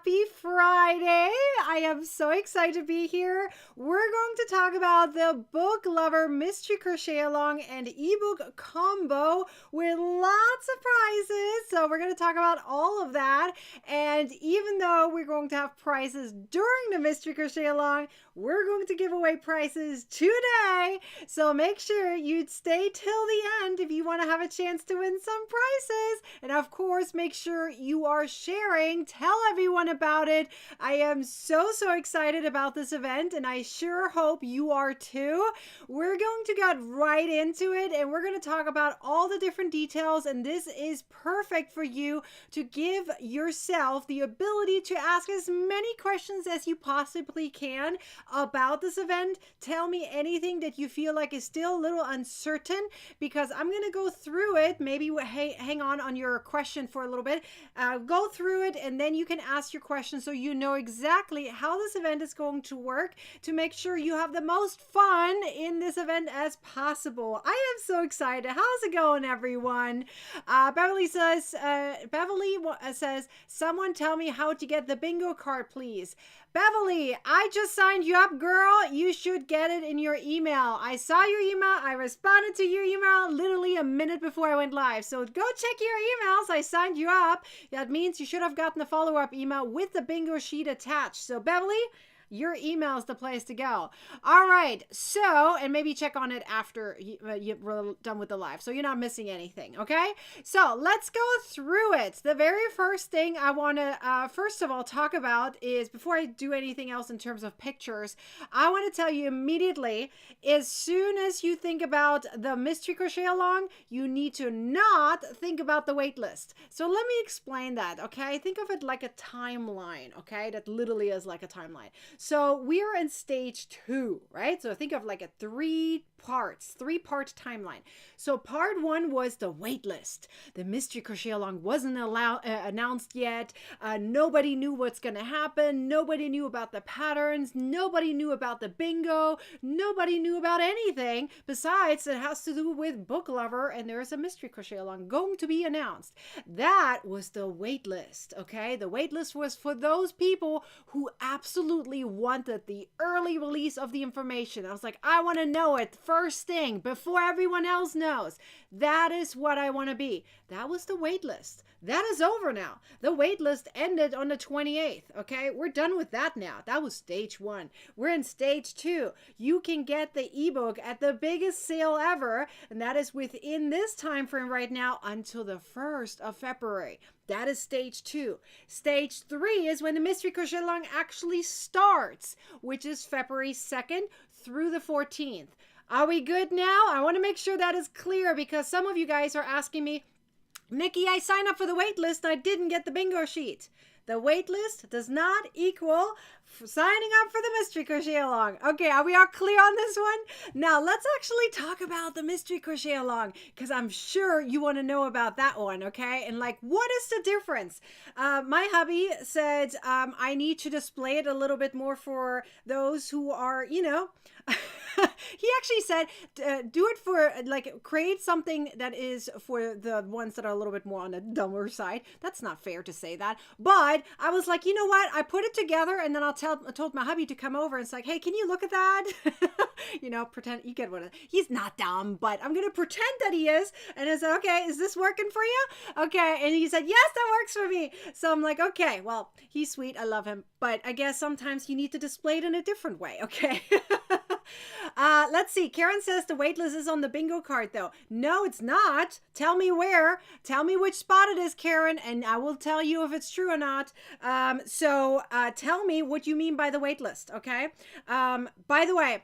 Happy Friday. I am so excited to be here. We're going to talk about the Book Lover Mystery Crochet Along and ebook combo with lots of prizes. So we're going to talk about all of that. And even though we're going to have prizes during the Mystery Crochet Along, we're going to give away prizes today. So make sure you stay till the end if you want to have a chance to win some prizes. And of course, make sure you are sharing. Tell everyone about it. I am so excited about this event, and I sure hope you are too. We're going to get right into it, and we're going to talk about all the different details, and this is perfect for you to give yourself the ability to ask as many questions as you possibly can about this event. Tell me anything that you feel like is still a little uncertain, because I'm going to go through it. Maybe hang on your question for a little bit. Go through it, and then you can ask your question so you know exactly how this event is going to work to make sure you have the most fun in this event as possible. I am so excited. How's it going, everyone? Beverly says, someone tell me how to get the bingo card, please. Beverly, I just signed you up, girl. You should get it in your email. I saw your email. I responded to your email literally a minute before I went live. So go check your emails. I signed you up. That means you should have gotten a follow-up email with the bingo sheet attached. So Beverly, your email is the place to go. All right. So, and maybe check on it after you're done with the live, so you're not missing anything. Okay. So let's go through it. The very first thing I want to, first of all, talk about is, before I do anything else in terms of pictures, I want to tell you immediately, as soon as you think about the Mystery Crochet Along, you need to not think about the wait list. So let me explain that. Okay. Think of it like a timeline. Okay. That literally is like a timeline. So we are in stage 2, right? So think of like a three-part timeline. So part 1 was the wait list. The Mystery Crochet Along wasn't announced yet. Nobody knew what's going to happen. Nobody knew about the patterns. Nobody knew about the bingo. Nobody knew about anything besides it has to do with Book Lover, and there's a Mystery Crochet Along going to be announced. That was the wait list, okay? The wait list was for those people who absolutely wanted the early release of the information. I was like, I want to know it first thing before everyone else knows. That is what I want to be. That was the wait list. That is over now. The wait list ended on the 28th. Okay, we're done with that now. That was stage 1. We're in stage 2. You can get the ebook at the biggest sale ever, and that is within this time frame right now until the 1st of February. That is stage 2. Stage 3 is when the Mystery Crochet Along actually starts, which is February 2nd through the 14th. Are we good now? I want to make sure that is clear, because some of you guys are asking me, Nikki, I signed up for the wait list. I didn't get the bingo sheet. The wait list does not equal signing up for the Mystery Crochet Along. Okay, are we all clear on this one? Now, let's actually talk about the Mystery Crochet Along, because I'm sure you want to know about that one, okay? And like, what is the difference? My hubby said I need to display it a little bit more for those who are, he actually said, do it for, like, create something that is for the ones that are a little bit more on the dumber side. That's not fair to say that. But I was like, you know what? I put it together, and then I told my hubby to come over, and it's like, hey, can you look at that? Pretend you get one. He's not dumb, but I'm going to pretend that he is. And I said, okay, is this working for you? Okay. And he said, yes, that works for me. So I'm like, okay, well, he's sweet. I love him. But I guess sometimes you need to display it in a different way. Okay. Let's see. Karen says the waitlist is on the bingo card, though. No, it's not. Tell me where. Tell me which spot it is, Karen, and I will tell you if it's true or not. So tell me what you mean by the waitlist, okay? By the way,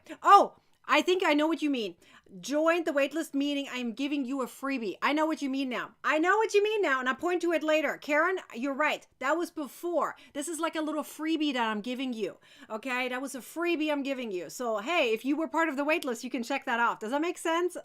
I think I know what you mean. Join the waitlist, meaning I'm giving you a freebie. I know what you mean now. And I'll point to it later. Karen, you're right. That was before. This is like a little freebie that I'm giving you. Okay, that was a freebie I'm giving you. So, hey, if you were part of the waitlist, you can check that off. Does that make sense?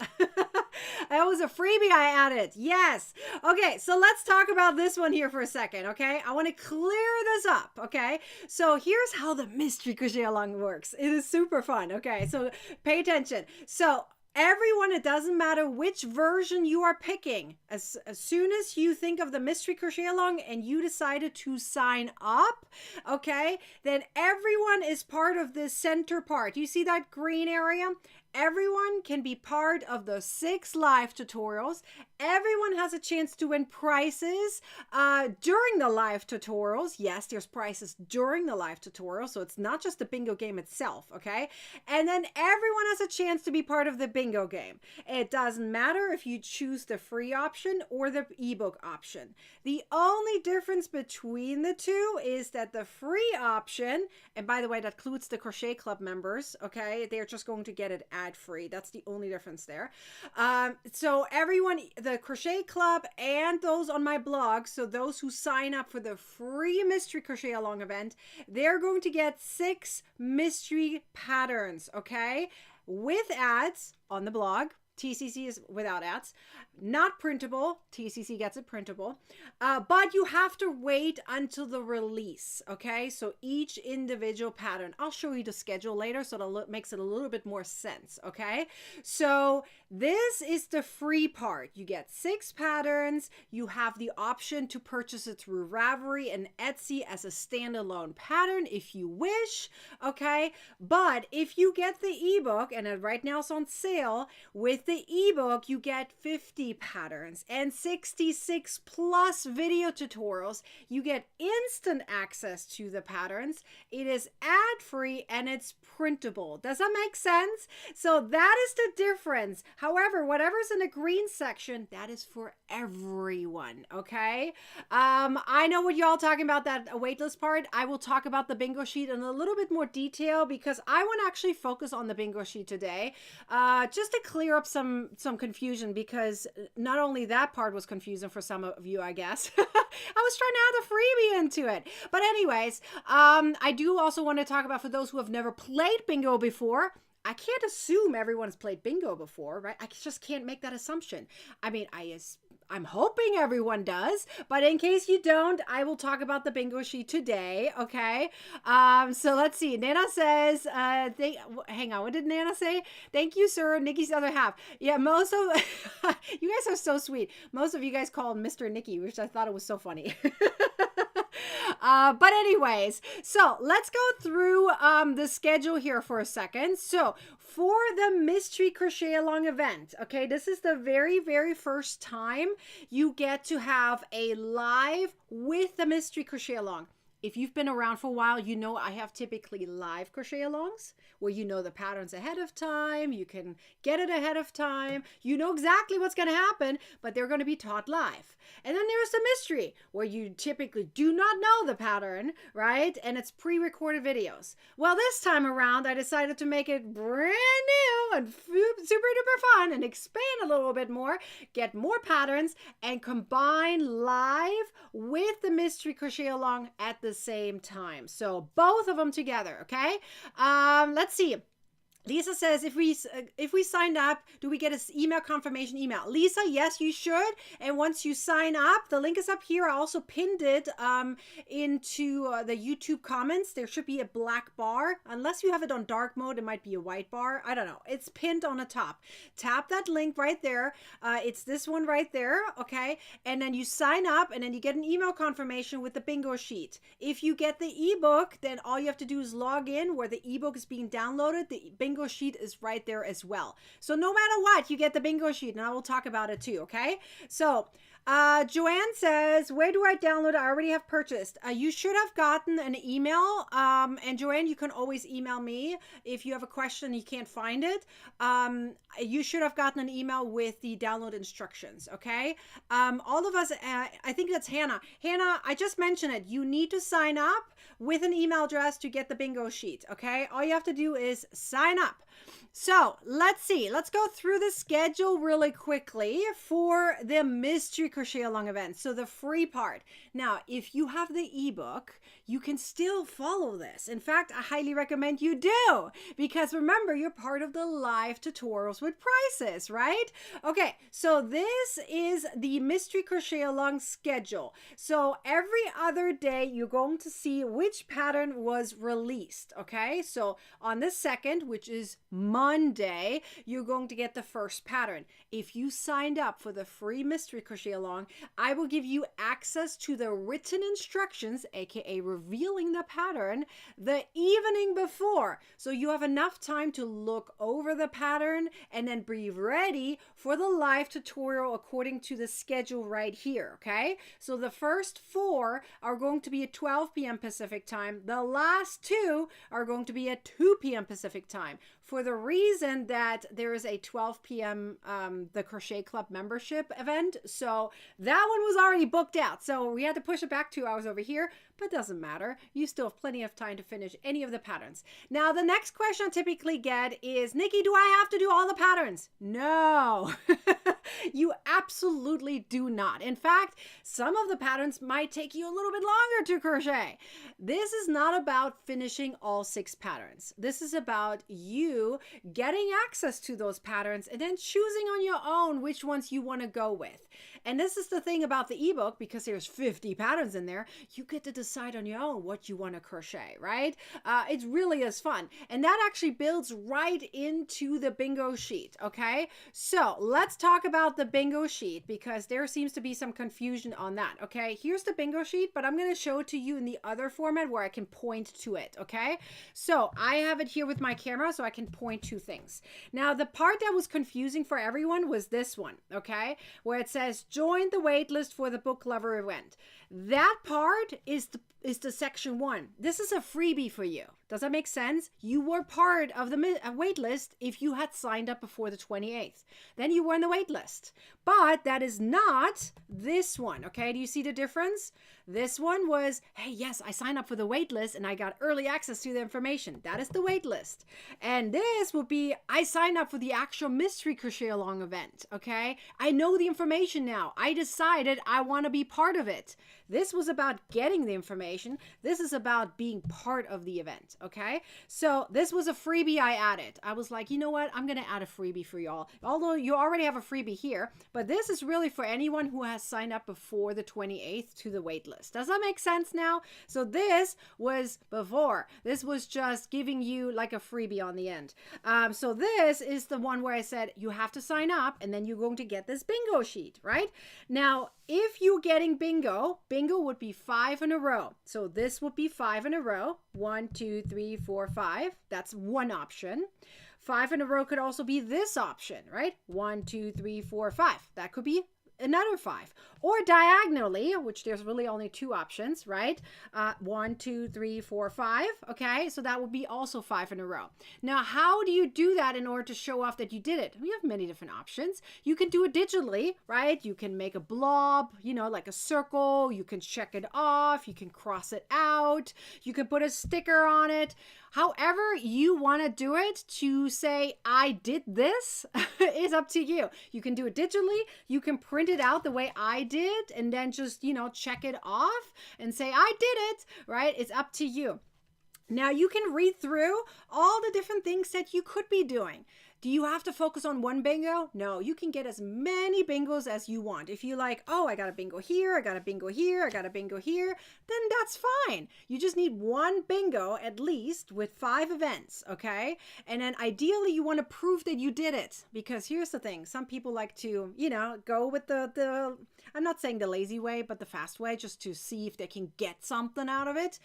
That was a freebie I added. Yes. Okay, so let's talk about this one here for a second, okay? I want to clear this up, okay? So here's how the Mystery Crochet Along works. It is super fun, okay? So pay attention. So Everyone, it doesn't matter which version you are picking. As soon as you think of the mystery crochet along and you decided to sign up, okay, then everyone is part of the center part. You see that green area? Everyone can be part of the 6 live tutorials. Everyone has a chance to win prizes during the live tutorials. Yes, there's prizes during the live tutorial, so it's not just the bingo game itself, okay? And then everyone has a chance to be part of the bingo game. It doesn't matter if you choose the free option or the ebook option. The only difference between the two is that the free option, and by the way, that includes the Crochet Club members, okay? They're just going to get it ad-free. That's the only difference there. So everyone, the Crochet Club and those on my blog, so those who sign up for the free mystery crochet along event, they're going to get 6 mystery patterns, okay? With ads on the blog. TCC is without ads. Not printable. TCC gets it printable. But you have to wait until the release, okay? So each individual pattern, I'll show you the schedule later so that makes it a little bit more sense, okay? So this is the free part. You get 6 patterns. You have the option to purchase it through Ravelry and Etsy as a standalone pattern if you wish, okay? But if you get the ebook, and right now it's on sale, with the ebook you get 50 patterns and 66 plus video tutorials. You get instant access to the patterns. It is ad-free and it's printable. Does that make sense? So that is the difference. However, whatever's in the green section, that is for everyone, okay? I know what y'all talking about, that waitlist part. I will talk about the bingo sheet in a little bit more detail because I want to actually focus on the bingo sheet today, just to clear up some confusion, because not only that part was confusing for some of you, I guess. I was trying to add a freebie into it. But anyways, I do also want to talk about, for those who have never played bingo before, I can't assume everyone's played bingo before, right? I just can't make that assumption. I mean, I'm hoping everyone does, but in case you don't, I will talk about the bingo sheet today, okay? So let's see. Nana says, hang on, what did Nana say? Thank you, sir. Nikki's other half. Yeah, most of, you guys are so sweet. Most of you guys called Mr. Nikki, which I thought it was so funny. But anyways, so let's go through the schedule here for a second. So for the mystery crochet along event, okay, this is the very, very first time you get to have a live with the mystery crochet along. If you've been around for a while, you know I have typically live crochet alongs where you know the patterns ahead of time. You can get it ahead of time. You know exactly what's going to happen, but they're going to be taught live. And then there's the mystery where you typically do not know the pattern, right? And it's pre-recorded videos. Well, this time around, I decided to make it brand new and super duper fun and expand a little bit more, get more patterns, and combine live with the mystery crochet along at the same time. So both of them together, okay? Let's see. Lisa says, if we signed up, do we get an email confirmation email? Lisa, yes, you should. And once you sign up, the link is up here. I also pinned it into the YouTube comments. There should be a black bar. Unless you have it on dark mode, it might be a white bar. I don't know. It's pinned on the top. Tap that link right there. It's this one right there, okay? And then you sign up, and then you get an email confirmation with the bingo sheet. If you get the ebook, then all you have to do is log in where the ebook is being downloaded. The bingo sheet is right there as well. So no matter what, you get the bingo sheet, and I will talk about it too, okay? So Joanne says, where do I download it? I already have purchased. You should have gotten an email. And Joanne, you can always email me if you have a question and you can't find it. You should have gotten an email with the download instructions, okay? All of us, I think that's Hannah. Hannah, I just mentioned it. You need to sign up with an email address to get the bingo sheet, okay? All you have to do is sign up. So let's see. Let's go through the schedule really quickly for the mystery crochet along event. So the free part. Now, if you have the ebook, you can still follow this. In fact, I highly recommend you do, because remember, you're part of the live tutorials with PRIZES, right? Okay, so this is the mystery crochet along schedule. So every other day, you're going to see which pattern was released, okay? So on the 2nd, which is Monday, you're going to get the first pattern. If you signed up for the free mystery crochet along, I will give you access to the written instructions, aka revealing the pattern, the evening before. So you have enough time to look over the pattern and then be ready for the live tutorial according to the schedule right here, okay? So the first 4 are going to be at 12 p.m. Pacific time. The last 2 are going to be at 2 p.m. Pacific time, for the reason that there is a 12 p.m. The Crochet Club membership event. So that one was already booked out. So we had to push it back 2 hours over here, but doesn't matter. You still have plenty of time to finish any of the patterns. Now, the next question I typically get is, Nikki, do I have to do all the patterns? No, you absolutely do not. In fact, some of the patterns might take you a little bit longer to crochet. This is not about finishing all 6 patterns. This is about you getting access to those patterns and then choosing on your own which ones you want to go with. And this is the thing about the ebook, because there's 50 patterns in there, you get to decide on your own what you want to crochet, right? It really is fun. And that actually builds right into the bingo sheet, okay? So let's talk about the bingo sheet, because there seems to be some confusion on that, okay? Here's the bingo sheet, but I'm going to show it to you in the other format where I can point to it, okay? So I have it here with my camera so I can point to things. Now, the part that was confusing for everyone was this one, okay? Where it says, join the waitlist for the book lover event. That part is the section 1. This is a freebie for you. Does that make sense? You were part of the waitlist if you had signed up before the 28th. Then you were in the waitlist. But that is not this one, okay? Do you see the difference? This one was, hey, yes, I signed up for the waitlist and I got early access to the information. That is the waitlist. And this will be, I signed up for the actual mystery crochet along event, okay? I know the information now. I decided I want to be part of it. This was about getting the information. This is about being part of the event, okay? So this was a freebie I added. I was like, you know what? I'm going to add a freebie for y'all. Although you already have a freebie here, but this is really for anyone who has signed up before the 28th to the waitlist. Does that make sense now? So this was before. This was just giving you like a freebie on the end. So this is the one where I said you have to sign up and then you're going to get this bingo sheet, right? Now, if you're getting bingo would be 5 in a row. So this would be 5 in a row. 1, 2, 3, 4, 5. That's one option. 5 in a row could also be this option, right? 1, 2, 3, 4, 5. That could be another 5. Or diagonally, which there's really only 2 options, right? 1, 2, 3, 4, 5. Okay, so that would be also 5 in a row. Now, how do you do that in order to show off that you did it? We have many different options. You can do it digitally, right? You can make a blob, you know, like a circle. You can check it off. You can cross it out. You can put a sticker on it. However you want to do it to say, I did this, is up to you. You can do it digitally. You can print it out the way I did and then just, you know, check it off and say, I did it, right? It's up to you. Now you can read through all the different things that you could be doing. Do you have to focus on one bingo? No, you can get as many bingos as you want. If you like, oh, I got a bingo here, I got a bingo here, I got a bingo here, then that's fine. You just need one bingo at least with 5 events, okay? And then ideally you want to prove that you did it, because here's the thing. Some people like to, you know, go with the I'm not saying the lazy way, but the fast way, just to see if they can get something out of it.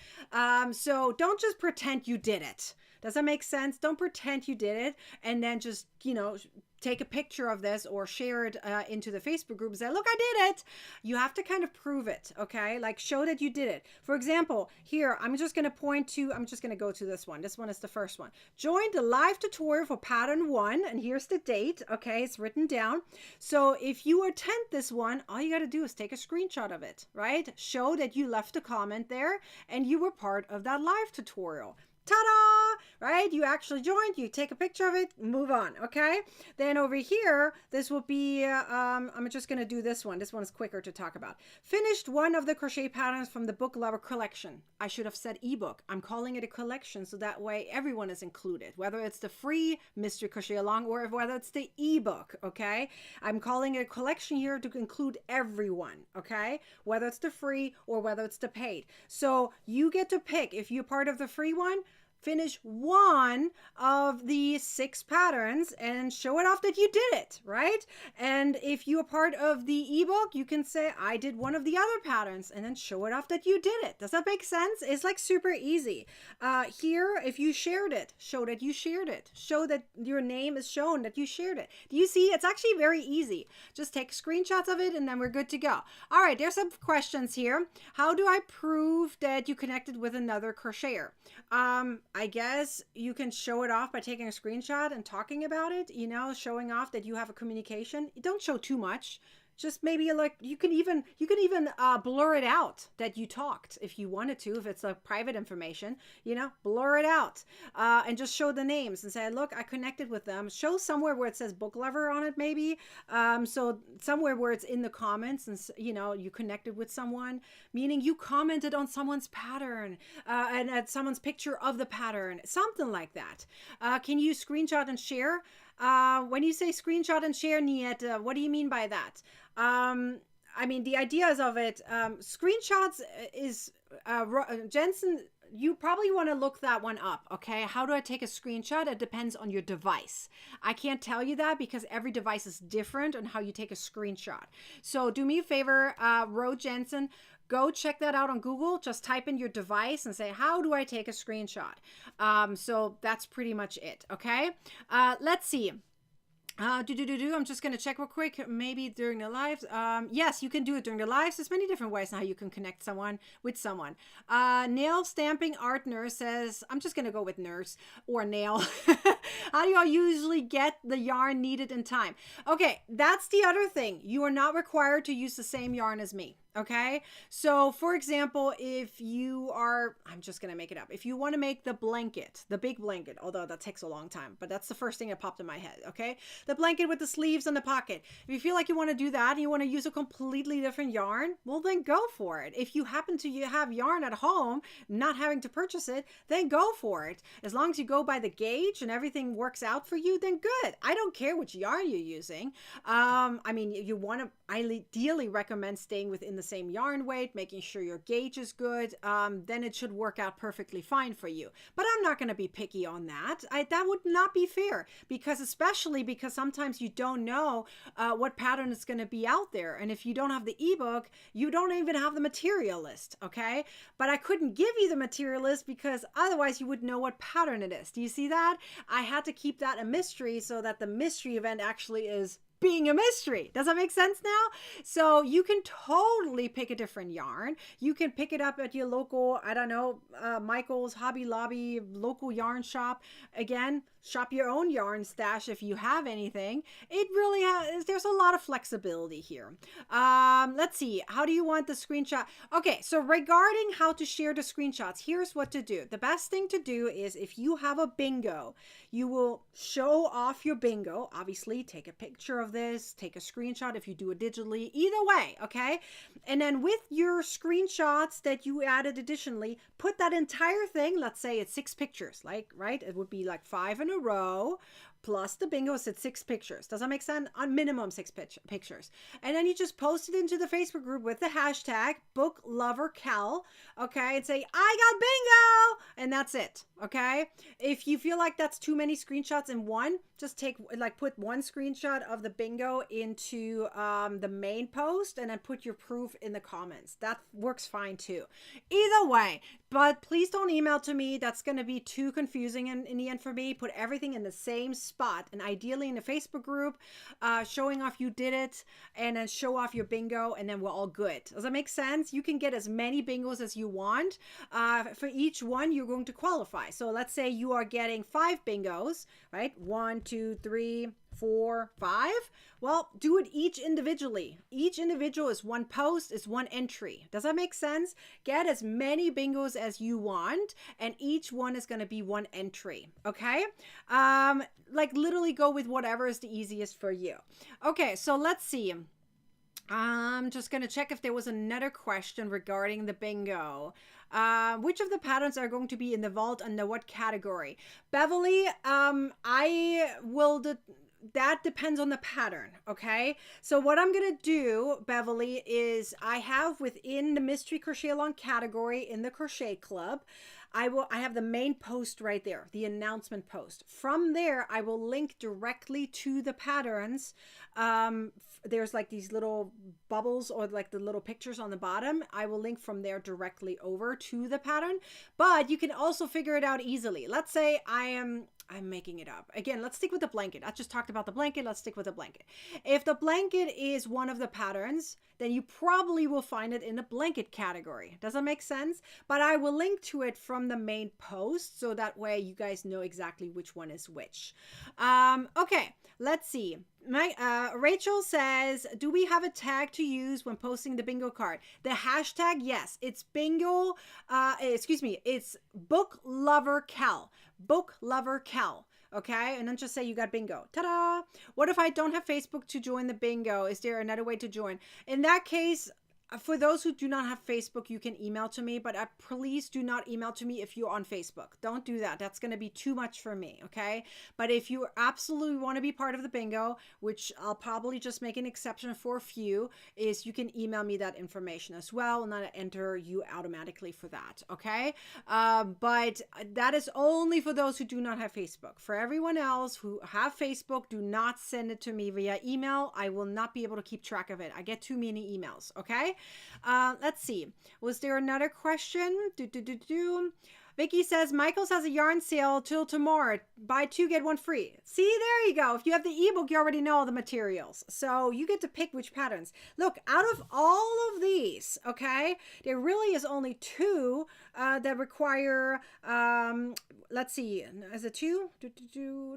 So don't just pretend you did it. Does that make sense? Don't pretend you did it and then just, you know, take a picture of this or share it into the Facebook group and say, look, I did it. You have to kind of prove it, okay? Like show that you did it. For example, here, I'm just going to go to this one. This one is the first one. Join the live tutorial for pattern 1. And here's the date, okay? It's written down. So if you attend this one, all you got to do is take a screenshot of it, right? Show that you left a comment there and you were part of that live tutorial. ta-da, right? You actually joined, you take a picture of it, move on, okay? Then over here, this will be, I'm just going to do this one. This one is quicker to talk about. Finished one of the crochet patterns from the Book Lover collection. I should have said ebook. I'm calling it a collection so that way everyone is included, whether it's the free Mystery Crochet Along or whether it's the ebook, okay? I'm calling it a collection here to include everyone, okay? Whether it's the free or whether it's the paid. So you get to pick if you're part of the free one. Finish one of the 6 patterns and show it off that you did it, right? And if you're part of the ebook, you can say, I did one of the other patterns, and then show it off that you did it. Does that make sense? It's like super easy. Here, if you shared it, show that you shared it. Show that your name is shown that you shared it. Do you see? It's actually very easy. Just take screenshots of it, and then we're good to go. All right, there's some questions here. How do I prove that you connected with another crocheter? I guess you can show it off by taking a screenshot and talking about it, you know, showing off that you have a communication. Don't show too much. Just maybe like you can even blur it out that you talked if you wanted to, if it's like private information, you know, blur it out and just show the names and say, look, I connected with them. Show somewhere where it says Book Lover on it, maybe. So somewhere where it's in the comments and, you know, you connected with someone, meaning you commented on someone's pattern and at someone's picture of the pattern, something like that. Can you screenshot and share? When you say screenshot and share, Niet, what do you mean by that? I mean, the ideas of it, screenshots is, Jensen, you probably want to look that one up, okay? How do I take a screenshot? It depends on your device. I can't tell you that because every device is different on how you take a screenshot. So do me a favor, Ro Jensen, go check that out on Google. Just type in your device and say, how do I take a screenshot? So that's pretty much it, okay? Let's see. I'm just going to check real quick. Maybe during the lives. Yes, you can do it during the lives. There's many different ways on how you can connect someone with someone. Nail Stamping Art Nurse says, I'm just going to go with nurse or nail. How do y'all usually get the yarn needed in time? Okay, that's the other thing. You are not required to use the same yarn as me. Okay, so for example, if you are, I'm just gonna make it up, if you want to make the blanket, the big blanket, although that takes a long time, but that's the first thing that popped in my head. Okay, the blanket with the sleeves and the pocket. If you feel like you want to do that and you want to use a completely different yarn, well then go for it. If you happen to have yarn at home, not having to purchase it, then go for it. As long as you go by the gauge and everything works out for you, then good. I don't care which yarn you're using. I mean, you want to, I ideally recommend staying within the same yarn weight, making sure your gauge is good, then it should work out perfectly fine for you. But I'm not going to be picky on that. That would not be fair, because especially because sometimes you don't know what pattern is going to be out there. And if you don't have the ebook, you don't even have the material list, okay? But I couldn't give you the material list because otherwise you wouldn't know what pattern it is. Do you see that? I had to keep that a mystery so that the mystery event actually is being a mystery. Does that make sense now? So you can totally pick a different yarn. You can pick it up at your local, I don't know, Michael's, Hobby Lobby, local yarn shop. Again, shop your own yarn stash if you have anything. It really has, there's a lot of flexibility here. Let's see. How do you want the screenshot? Okay, so regarding how to share the screenshots, here's what to do. The best thing to do is if you have a bingo, you will show off your bingo. Obviously, take a picture of this, take a screenshot if you do it digitally, either way, okay? And then with your screenshots that you added additionally, put that entire thing, let's say it's 6 pictures, like, right? It would be like 5 in a row, plus the bingo said 6 pictures. Does that make sense? On minimum 6 pictures. And then you just post it into the Facebook group with the hashtag BookLoverCal, okay? And say, I got bingo! And that's it, okay? If you feel like that's too many screenshots in one, just take, like, put one screenshot of the bingo into the main post and then put your proof in the comments. That works fine too. Either way, but please don't email to me. That's going to be too confusing in the end for me. Put everything in the same spot, and ideally in the Facebook group, showing off you did it, and then show off your bingo, and then we're all good. Does that make sense? You can get as many bingos as you want. For each one, you're going to qualify. So let's say you are getting 5 bingos, right? 1, 2, 3, 4, 5? Well, do it each individually. Each individual is one post, is one entry. Does that make sense? Get as many bingos as you want, and each one is going to be one entry. Okay? Like literally go with whatever is the easiest for you. Okay, so let's see. I'm just going to check if there was another question regarding the bingo. Which of the patterns are going to be in the vault under what category? Beverly, that depends on the pattern, okay? So what I'm going to do, Beverly, is I have within the Mystery Crochet Along category in the Crochet Club, I have the main post right there, the announcement post. From there, I will link directly to the patterns. There's like these little bubbles or like the little pictures on the bottom. I will link from there directly over to the pattern, but you can also figure it out easily. Let's say I'm making it up. Again, let's stick with the blanket. I just talked about the blanket. Let's stick with the blanket. If the blanket is one of the patterns, then you probably will find it in the blanket category. Does that make sense? But I will link to it from the main post, so that way you guys know exactly which one is which. Okay, let's see. Rachel says, do we have a tag to use when posting the bingo card? The hashtag, yes, it's bingo, it's book lover Cal. Book lover Cal. Okay, and then just say you got bingo. Ta-da! What if I don't have Facebook to join the bingo? Is there another way to join? In that case, for those who do not have Facebook, you can email to me, but please do not email to me if you're on Facebook. Don't do that. That's going to be too much for me, okay? But if you absolutely want to be part of the bingo, which I'll probably just make an exception for a few, is you can email me that information as well, and I'll enter you automatically for that, okay? But that is only for those who do not have Facebook. For everyone else who have Facebook, do not send it to me via email. I will not be able to keep track of it. I get too many emails, okay? Let's see. Was there another question? Vicky says, Michaels has a yarn sale till tomorrow. Buy 2, get 1 free. See, there you go. If you have the ebook, you already know all the materials. So you get to pick which patterns. Look, out of all of these, okay, there really is only 2 that require, let's see, is it 2?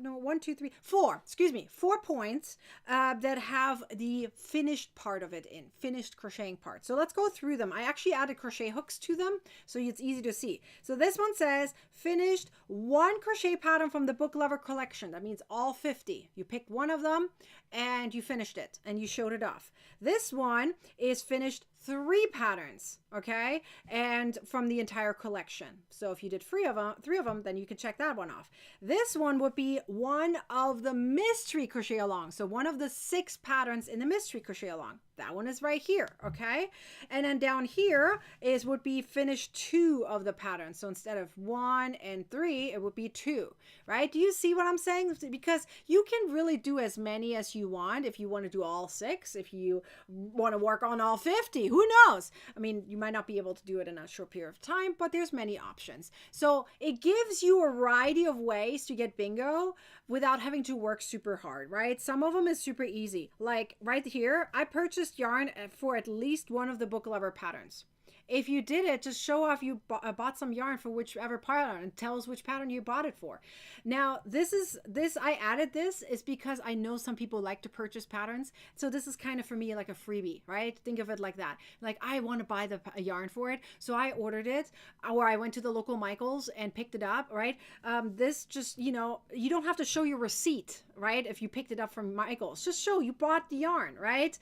No, 1, 2, 3, 4, excuse me, 4 points that have the finished part of it in, finished crocheting part. So let's go through them. I actually added crochet hooks to them, so it's easy to see. So this one says finished 1 crochet pattern from the Book Lover collection. That means all 50. You picked one of them and you finished it and you showed it off. This one is finished 3 patterns, okay, and from the entire collection. So if you did 3 of them, then you can check that one off. This one would be one of the Mystery Crochet Along, so one of the 6 patterns in the Mystery Crochet Along. That one is right here, okay, and then down here would be finished 2 of the patterns. So instead of 1 and 3, it would be 2, right? Do you see what I'm saying? Because you can really do as many as you want. If you want to do all 6, if you want to work on all 50, who knows? I mean, you might not be able to do it in a short period of time, but there's many options. So it gives you a variety of ways to get bingo without having to work super hard, right? Some of them is super easy. Like right here, I purchased yarn for at least one of the Book Lover patterns. If you did it, just show off you bought some yarn for whichever pattern and tell us which pattern you bought it for. Now, I added this is because I know some people like to purchase patterns. So this is kind of for me like a freebie, right? Think of it like that. Like I want to buy the yarn for it. So I ordered it, or I went to the local Michaels and picked it up, right? This just, you don't have to show your receipt, right? If you picked it up from Michaels, just show you bought the yarn, right?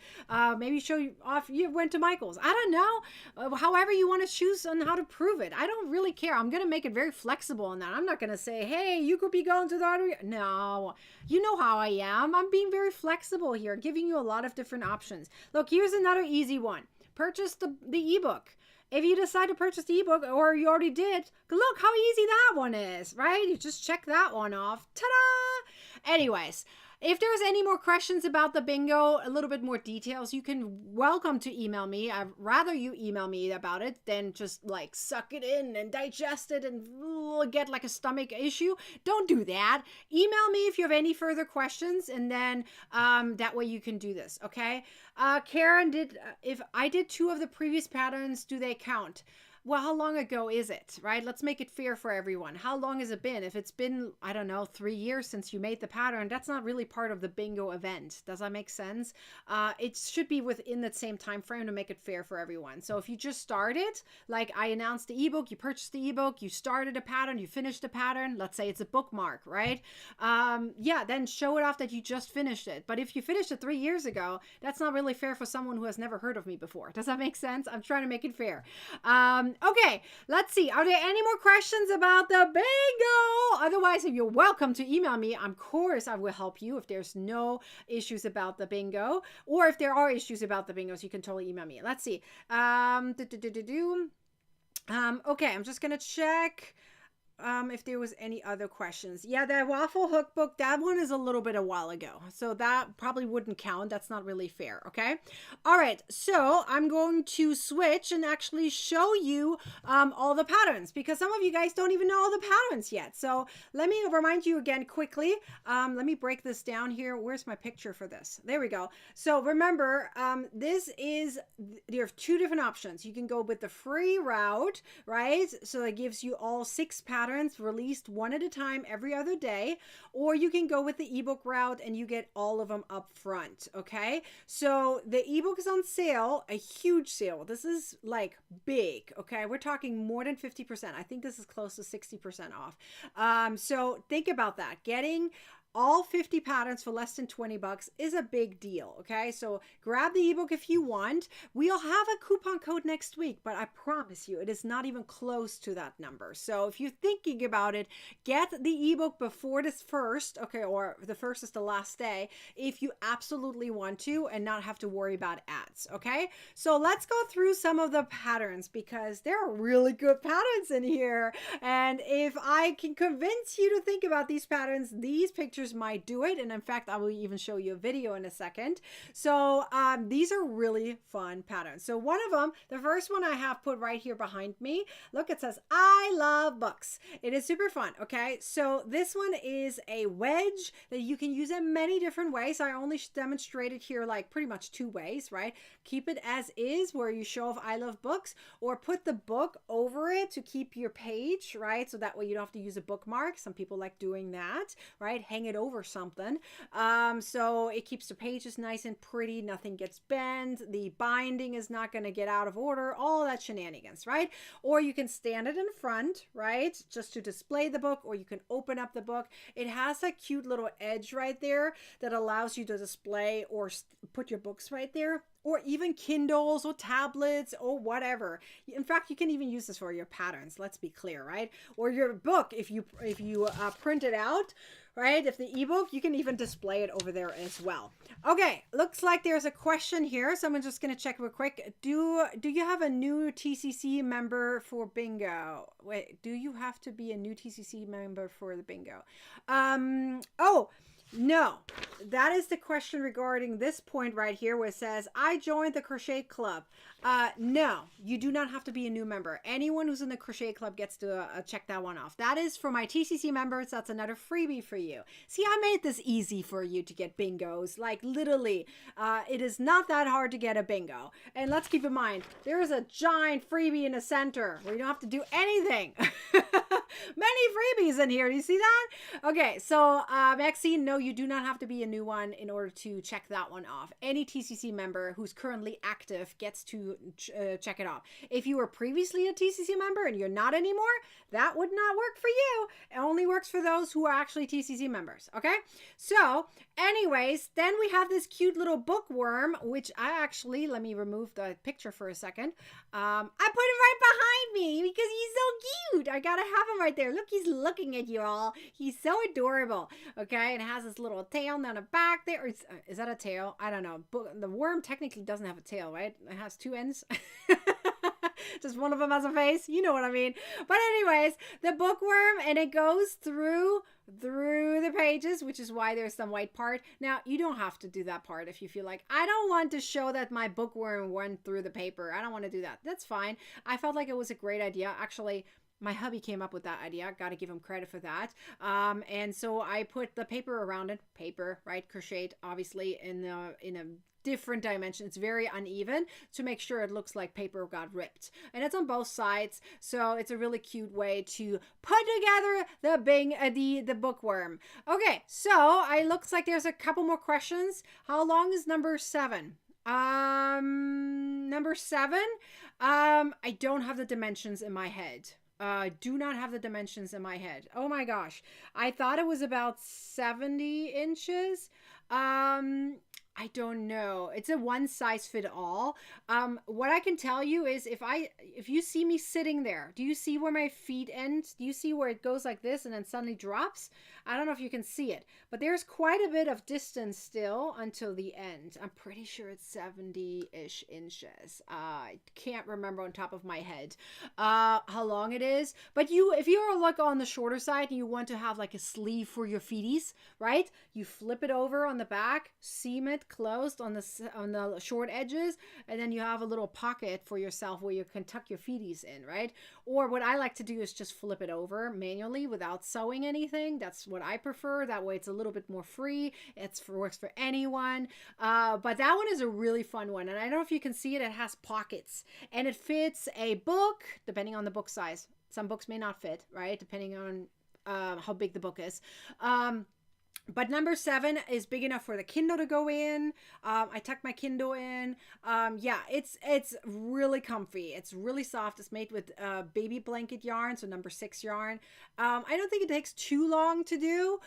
Maybe show you off you went to Michaels. I don't know. However you want to choose on how to prove it. I don't really care. I'm going to make it very flexible in that. I'm not going to say, hey, you could be going to the other. No, you know how I am. I'm being very flexible here, giving you a lot of different options. Look, here's another easy one. Purchase the ebook. If you decide to purchase the ebook, or you already did, look how easy that one is, right? You just check that one off. Ta-da! Anyways, if there's any more questions about the bingo, a little bit more details, you can welcome to email me. I'd rather you email me about it than just like suck it in and digest it and get like a stomach issue. Don't do that. Email me if you have any further questions, and then that way you can do this, okay? Karen, if I did 2 of the previous patterns, do they count? Well, how long ago is it, right? Let's make it fair for everyone. How long has it been? If it's been, I don't know, 3 years since you made the pattern, that's not really part of the bingo event. Does that make sense? It should be within that same time frame to make it fair for everyone. So if you just started, like I announced the ebook, you purchased the ebook, you started a pattern, you finished the pattern, let's say it's a bookmark, right? Yeah, then show it off that you just finished it. But if you finished it 3 years ago, that's not really fair for someone who has never heard of me before. Does that make sense? I'm trying to make it fair. Okay, let's see. Are there any more questions about the bingo? Otherwise, if you're welcome to email me, of course I will help you if there's no issues about the bingo, or if there are issues about the bingos, you can totally email me. Let's see. Okay, I'm just gonna check if there was any other questions. Yeah, that waffle hook book, that one is a little bit a while ago, so that probably wouldn't count. That's not really fair. Okay, all right, so I'm going to switch and actually show you all the patterns, because some of you guys don't even know all the patterns yet. So let me remind you again quickly. Let me break this down here. Where's my picture for this? There we go. So remember, there are 2 different options. You can go with the free route, right? So it gives you all 6 patterns released one at a time every other day, or you can go with the ebook route and you get all of them up front. Okay, so the ebook is on sale, a huge sale. This is like big. Okay, we're talking more than 50%. I think this is close to 60% off. So think about that. Getting all 50 patterns for less than 20 bucks is a big deal. Okay, so grab the ebook if you want. We'll have a coupon code next week, but I promise you it is not even close to that number. So if you're thinking about it, get the ebook before this first, okay, or the first is the last day, if you absolutely want to and not have to worry about ads. Okay, so let's go through some of the patterns, because there are really good patterns in here, and if I can convince you to think about these patterns, these pictures might do it. And in fact, I will even show you a video in a second. So these are really fun patterns. So one of them, the first one I have put right here behind me, look, it says I love books. It is super fun. Okay, so this one is a wedge that you can use in many different ways. I only demonstrated here like pretty much 2 ways, right? Keep it as is, where you show off I love books, or put the book over it to keep your page, right? So that way you don't have to use a bookmark. Some people like doing that, right? Hang it over something, so it keeps the pages nice and pretty, nothing gets bent, the binding is not going to get out of order, all that shenanigans, right? Or you can stand it in front, right, just to display the book, or you can open up the book. It has a cute little edge right there that allows you to display or put your books right there, or even Kindles or tablets or whatever. In fact, you can even use this for your patterns, let's be clear, right? Or your book, if you print it out, right? If the ebook, you can even display it over there as well. Okay, looks like there's a question here, so I'm just going to check real quick. Do you have a new TCC member for bingo? Wait, do you have to be a new TCC member for the bingo? Oh, no, that is the question regarding this point right here, where it says, I joined the crochet club. No, you do not have to be a new member. Anyone who's in the crochet club gets to check that one off. That is for my TCC members. That's another freebie for you. See, I made this easy for you to get bingos. Like literally, it is not that hard to get a bingo. And let's keep in mind, there is a giant freebie in the center where you don't have to do anything. Many freebies in here. Do you see that? Okay, so Maxine, no, you do not have to be a new one in order to check that one off. Any TCC member who's currently active gets to check it off. If you were previously a TCC member and you're not anymore, that would not work for you. It only works for those who are actually TCC members. Okay, so anyways, then we have this cute little bookworm, which I actually, let me remove the picture for a second. I put him right behind me because he's so cute. I gotta have him right there. Look, he's looking at you all. He's so adorable. Okay, and it has this little tail down the back there. Is that a tail? I don't know. The worm technically doesn't have a tail, right? It has 2 ends. Just one of them has a face. You know what I mean. But anyways, the bookworm, and it goes through the pages, which is why there's some white part. Now, you don't have to do that part if you feel like, I don't want to show that my bookworm went through the paper. I don't want to do that. That's fine. I felt like it was a great idea. Actually, my hubby came up with that idea. Got to give him credit for that. And so I put the paper around it. Paper, right? Crocheted, obviously, in a different dimensions. It's very uneven to make sure it looks like paper got ripped. And it's on both sides, so it's a really cute way to put together the bookworm. Okay, so it looks like there's a couple more questions. How long is number 7? Number 7, I don't have the dimensions in my head. Do not have the dimensions in my head. Oh my gosh. I thought it was about 70 inches. I don't know. It's a one size fit all. What I can tell you is if you see me sitting there, do you see where my feet end? Do you see where it goes like this and then suddenly drops? I don't know if you can see it, but there's quite a bit of distance still until the end. I'm pretty sure it's 70-ish inches. I can't remember on top of my head how long it is. But if you're like on the shorter side and you want to have like a sleeve for your feeties, right? You flip it over on the back, seam it closed on the short edges, and then you have a little pocket for yourself where you can tuck your feeties in, right? Or what I like to do is just flip it over manually without sewing anything. That's what I prefer. That way it's a little bit more free. Works for anyone. But that one is a really fun one. And I don't know if you can see it. It has pockets and it fits a book, depending on the book size. Some books may not fit, right? Depending on how big the book is. But number 7 is big enough for the Kindle to go in. I tuck my Kindle in. Yeah, it's really comfy. It's really soft. It's made with baby blanket yarn, so number 6 yarn. I don't think it takes too long to do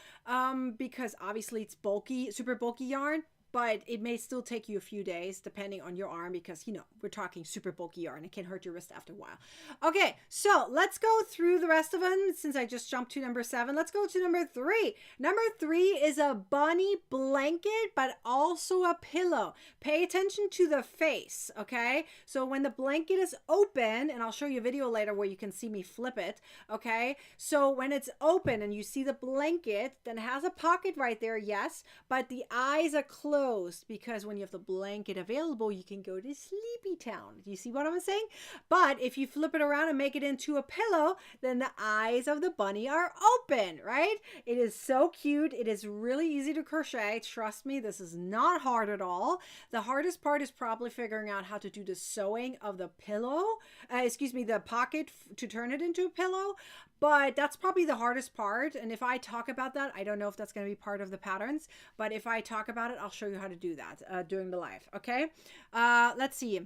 because obviously it's bulky, super bulky yarn. But it may still take you a few days depending on your arm because, we're talking super bulky yarn. It can hurt your wrist after a while. Okay, so let's go through the rest of them since I just jumped to number 7. Let's go to number 3. Number 3 is a bunny blanket, but also a pillow. Pay attention to the face, okay? So when the blanket is open, and I'll show you a video later where you can see me flip it, okay? So when it's open and you see the blanket, then it has a pocket right there, yes, but the eyes are closed. Because when you have the blanket available, you can go to sleepy town. Do you see what I'm saying? But if you flip it around and make it into a pillow, then the eyes of the bunny are open, right? It is so cute. It is really easy to crochet. Trust me, this is not hard at all. The hardest part is probably figuring out how to do the sewing of the pillow, the pocket to turn it into a pillow. But that's probably the hardest part. And if I talk about that, I don't know if that's going to be part of the patterns. But if I talk about it, I'll show you how to do that during the live. Okay. Let's see.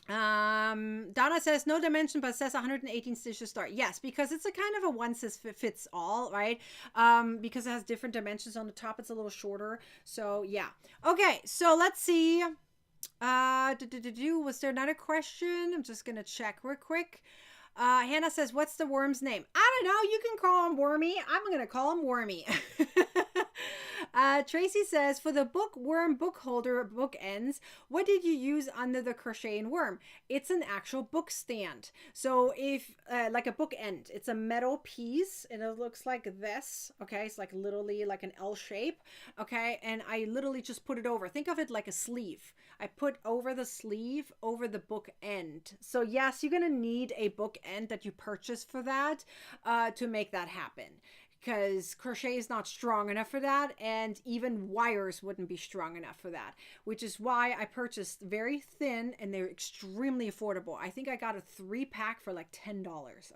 Donna says no dimension, but says 118 stitches start. Yes, because it's a kind of a one size fits all, right? Because it has different dimensions on the top. It's a little shorter. So yeah. Okay. So let's see. Was there another question? I'm just going to check real quick. Hannah says, what's the worm's name? I don't know. You can call him Wormy. I'm going to call him Wormy. Tracy says, for the bookworm book holder book ends, what did you use under the crocheting worm? It's an actual book stand. So if like a book end, it's a metal piece and it looks like this. Okay. It's like literally like an L shape. Okay. And I literally just put it over. Think of it like a sleeve. I put over the sleeve over the book end. So yes, you're going to need a book end that you purchase for that to make that happen. Because crochet is not strong enough for that, and even wires wouldn't be strong enough for that, which is why I purchased very thin, and they're extremely affordable. I think I got a 3-pack for like $10,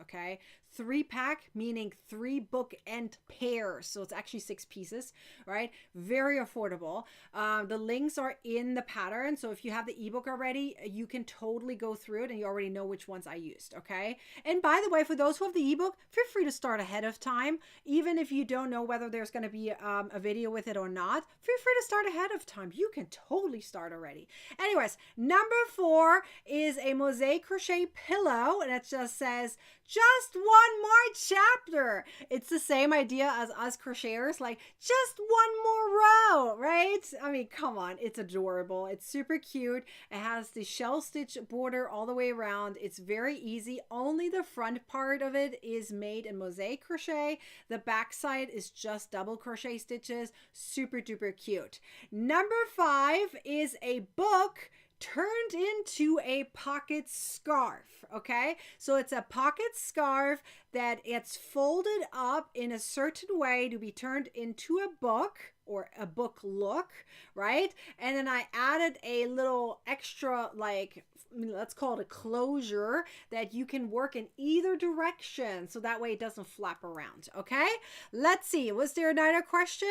okay? 3-pack, meaning 3 book end pairs, so it's actually 6 pieces, right? Very affordable. The links are in the pattern, so if you have the ebook already, you can totally go through it, and you already know which ones I used, okay? And by the way, for those who have the ebook, feel free to start ahead of time. Even if you don't know whether there's going to be a video with it or not, feel free to start ahead of time. You can totally start already. Anyways, number 4 is a mosaic crochet pillow, and it just says, just one more chapter. It's the same idea as us crocheters, like just one more row, right? I mean, come on, it's adorable. It's super cute. It has the shell stitch border all the way around. It's very easy. Only the front part of it is made in mosaic crochet. The back side is just double crochet stitches. Super duper cute. Number 5 is a book turned into a pocket scarf. Okay, so it's a pocket scarf that it's folded up in a certain way to be turned into a book or a book look, right? And then I added a little extra, like, let's call it a closure that you can work in either direction, so that way it doesn't flap around. Okay, let's see, was there another question?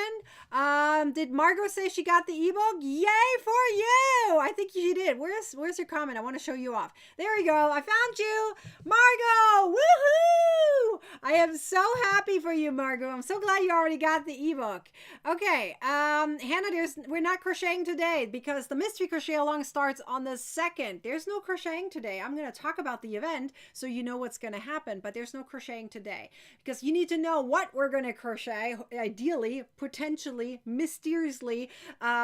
Did Margot say she got the ebook? Yay for you! I think she did. Where's your comment? I want to show you off. There we go. I found you, Margot. Woohoo! I am so happy for you, Margot. I'm so glad you already got the ebook. Okay, Hannah, we're not crocheting today because the mystery crochet along starts on the 2nd. There's no crocheting today. I'm going to talk about the event so you know what's going to happen, but there's no crocheting today because you need to know what we're going to crochet, ideally, potentially, mysteriously,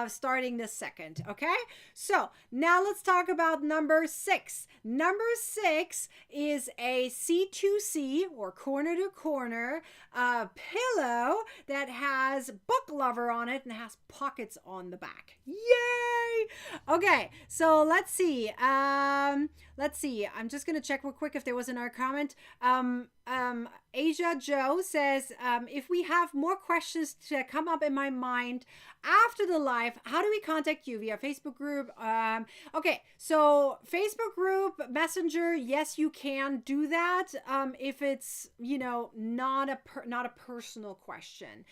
starting the 2nd. Okay, so now let's talk about number 6. Number 6 is a C2C or corner to corner pillow that has book lover on it and has pockets on the back. Yay! Okay, so let's see. I'm just gonna check real quick if there was another comment. Asia Joe says, if we have more questions to come up in my mind after the live, how do we contact you? Via Facebook group? Okay, so Facebook group, Messenger, yes, you can do that. If it's, not a personal question.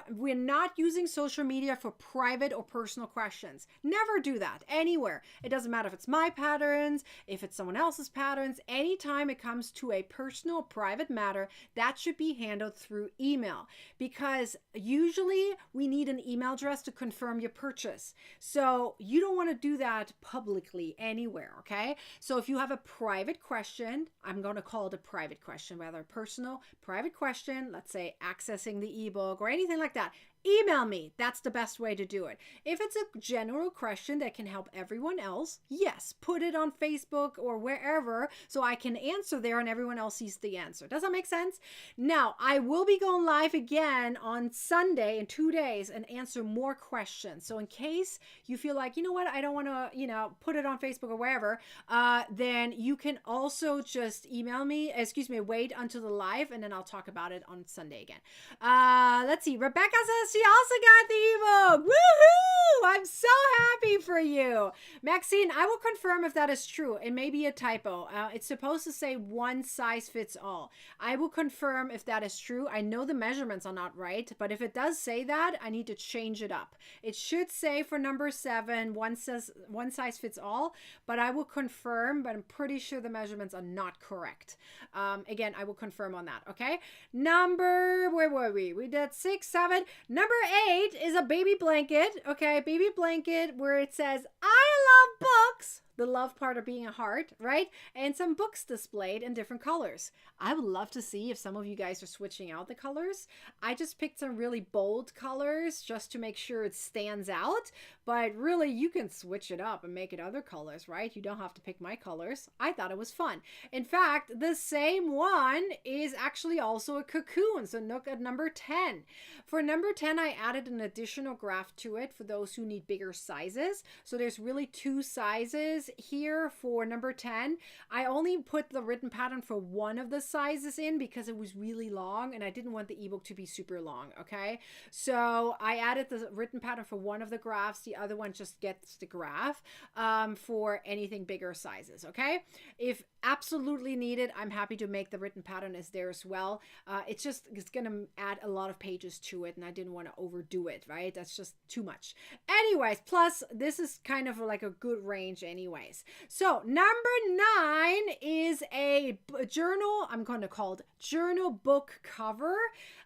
We're not using social media for private or personal questions. Never do that anywhere. It doesn't matter if it's my patterns, if it's someone else's patterns. Anytime it comes to a personal, private matter, that should be handled through email, because usually we need an email address to confirm your purchase. So you don't want to do that publicly anywhere, okay? So if you have a private question, I'm going to call it a private question, whether personal, private question, let's say accessing the ebook or anything like that, email me. That's the best way to do it. If it's a general question that can help everyone else, yes, put it on Facebook or wherever so I can answer there and everyone else sees the answer. Does that make sense? Now, I will be going live again on Sunday in 2 days and answer more questions. So in case you feel like, you know what, I don't want to, put it on Facebook or wherever, then you can also just email me, wait until the live, and then I'll talk about it on Sunday again. Let's see. Rebecca says she also got the ebook. Woohoo! I'm so happy for you. Maxine, I will confirm if that is true. It may be a typo. It's supposed to say one size fits all. I will confirm if that is true. I know the measurements are not right, but if it does say that, I need to change it up. It should say for number 7, one size fits all, but I will confirm, but I'm pretty sure the measurements are not correct. Again, I will confirm on that, okay? Where were we? We did 6, 7. Number 8 is a baby blanket, okay? Baby blanket where it says, I love books. The love part of being a heart, right? And some books displayed in different colors. I would love to see if some of you guys are switching out the colors. I just picked some really bold colors just to make sure it stands out. But really, you can switch it up and make it other colors, right? You don't have to pick my colors. I thought it was fun. In fact, the same one is actually also a cocoon. So look at number 10. For number 10, I added an additional graph to it for those who need bigger sizes. So there's really 2 sizes here for number 10. I only put the written pattern for one of the sizes in because it was really long and I didn't want the ebook to be super long, okay? So I added the written pattern for one of the graphs. The other one just gets the graph for anything bigger sizes, okay? If absolutely needed, I'm happy to make the written pattern as there as well. It's going to add a lot of pages to it and I didn't want to overdo it, right? That's just too much. Anyways, plus this is kind of like a good range anyways. So number 9 is a journal. I'm going to call it journal book cover.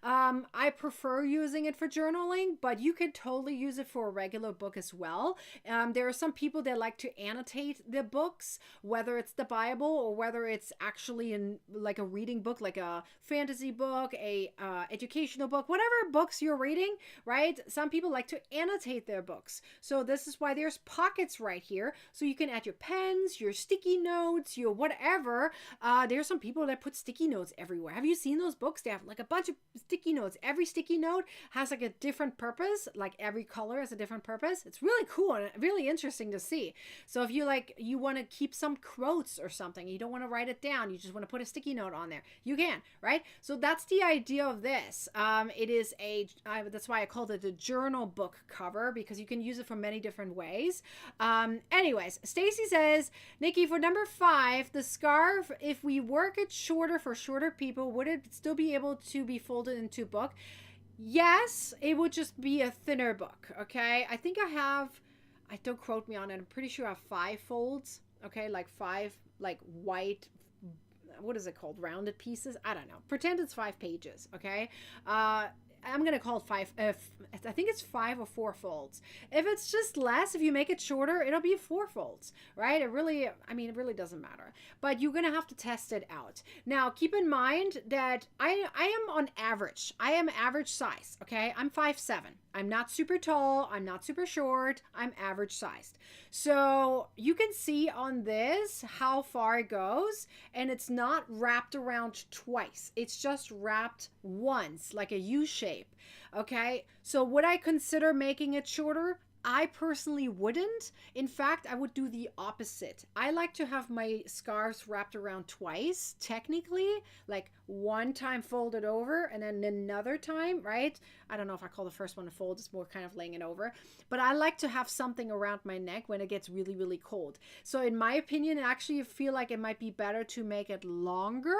I prefer using it for journaling, but you can totally use it for a regular book as well. There are some people that like to annotate their books, whether it's the Bible or whether it's actually in like a reading book, like a fantasy book, a educational book, whatever books you're reading, right? Some people like to annotate their books. So this is why there's pockets right here. So you can add your pens, your sticky notes, your whatever. There's some people that put sticky notes everywhere. Have you seen those books? They have like a bunch of sticky notes. Every sticky note has like a different purpose. Like every color has a different purpose. It's really cool and really interesting to see. So if you want to keep some quotes or something, you don't want to write it down, you just want to put a sticky note on there, you can, right? So that's the idea of this. It is that's why I called it a journal book cover, because you can use it for many different ways. Anyways, Stacy says, Nikki, for number 5, the scarf, if we work it shorter for shorter people, would it still be able to be folded into a book? Yes, it would just be a thinner book. Okay, I think don't quote me on it, I'm pretty sure I have 5 folds. Okay, like 5 like white, what is it called, rounded pieces, I don't know, pretend it's 5 pages. Okay, I'm gonna call it 5. I think it's 5 or 4 folds. If it's just less, if you make it shorter, it'll be 4 folds, right? It really doesn't matter. But you're gonna have to test it out. Now, keep in mind that I am on average. I am average size. Okay, I'm 5'7". I'm not super tall. I'm not super short. I'm average sized. So you can see on this how far it goes, and it's not wrapped around twice. It's just wrapped once, like a U shape. Okay, so would I consider making it shorter? I personally wouldn't. In fact, I would do the opposite. I like to have my scarves wrapped around twice, technically, like one time folded over and then another time, right? I don't know if I call the first one a fold, it's more kind of laying it over. But I like to have something around my neck when it gets really, really cold. So in my opinion, I actually feel like it might be better to make it longer.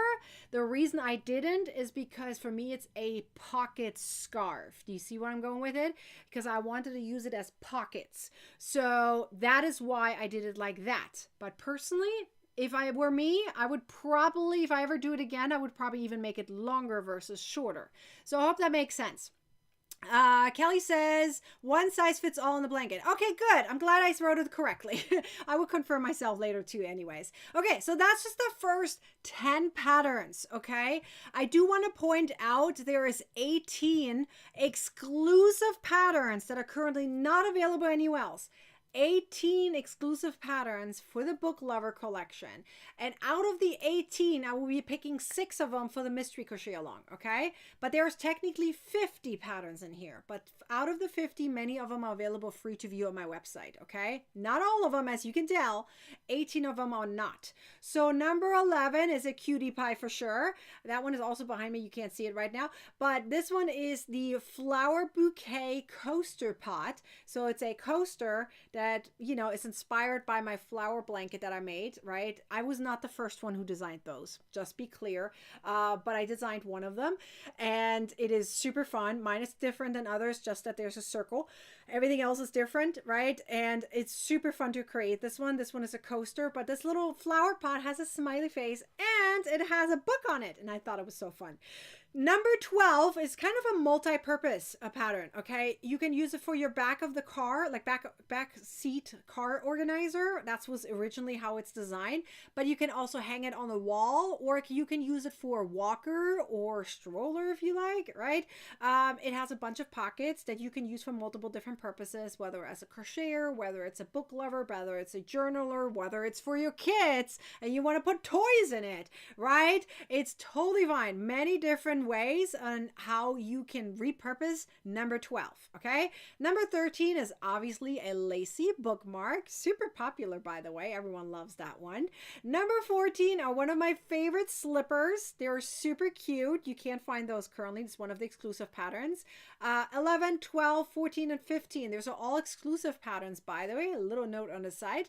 The reason I didn't is because for me, it's a pocket scarf. Do you see where I'm going with it? Because I wanted to use it as pockets. So that is why I did it like that. But personally, if I were me, I would probably, if I ever do it again, I would probably even make it longer versus shorter. So I hope that makes sense. Kelly says, one size fits all in the blanket. Okay, good. I'm glad I wrote it correctly. I will confirm myself later too anyways. Okay, so that's just the first 10 patterns, okay? I do want to point out there is 18 exclusive patterns that are currently not available anywhere else. 18 exclusive patterns for the Book Lover collection. And out of the 18, I will be picking 6 of them for the mystery crochet along, okay? But there's technically 50 patterns in here. But out of the 50, many of them are available free to view on my website, okay? Not all of them, as you can tell. 18 of them are not. So number 11 is a cutie pie for sure. That one is also behind me. You can't see it right now. But this one is the flower bouquet coaster pot. So it's a coaster that, you know, is inspired by my flower blanket that I made, right? I was not the first one who designed those, just be clear. But I designed one of them and it is super fun. Mine is different than others, just that there's a circle. Everything else is different, right? And it's super fun to create this one. This one is a coaster, but this little flower pot has a smiley face and it has a book on it. And I thought it was so fun. Number 12 is kind of a multi-purpose pattern, okay? You can use it for your back of the car, like back seat car organizer. That was originally how it's designed. But you can also hang it on the wall, or you can use it for a walker or stroller if you like, right? It has a bunch of pockets that you can use for multiple different purposes, whether as a crocheter, whether it's a book lover, whether it's a journaler, whether it's for your kids and you want to put toys in it, right? It's totally fine. Many different ways on how you can repurpose number 12, okay? Number 13 is obviously a lacy bookmark. Super popular, by the way. Everyone loves that one. Number 14 are one of my favorite slippers. They're super cute. You can't find those currently. It's one of the exclusive patterns. 11, 12, 14, and 15. Those are all exclusive patterns, by the way. A little note on the side.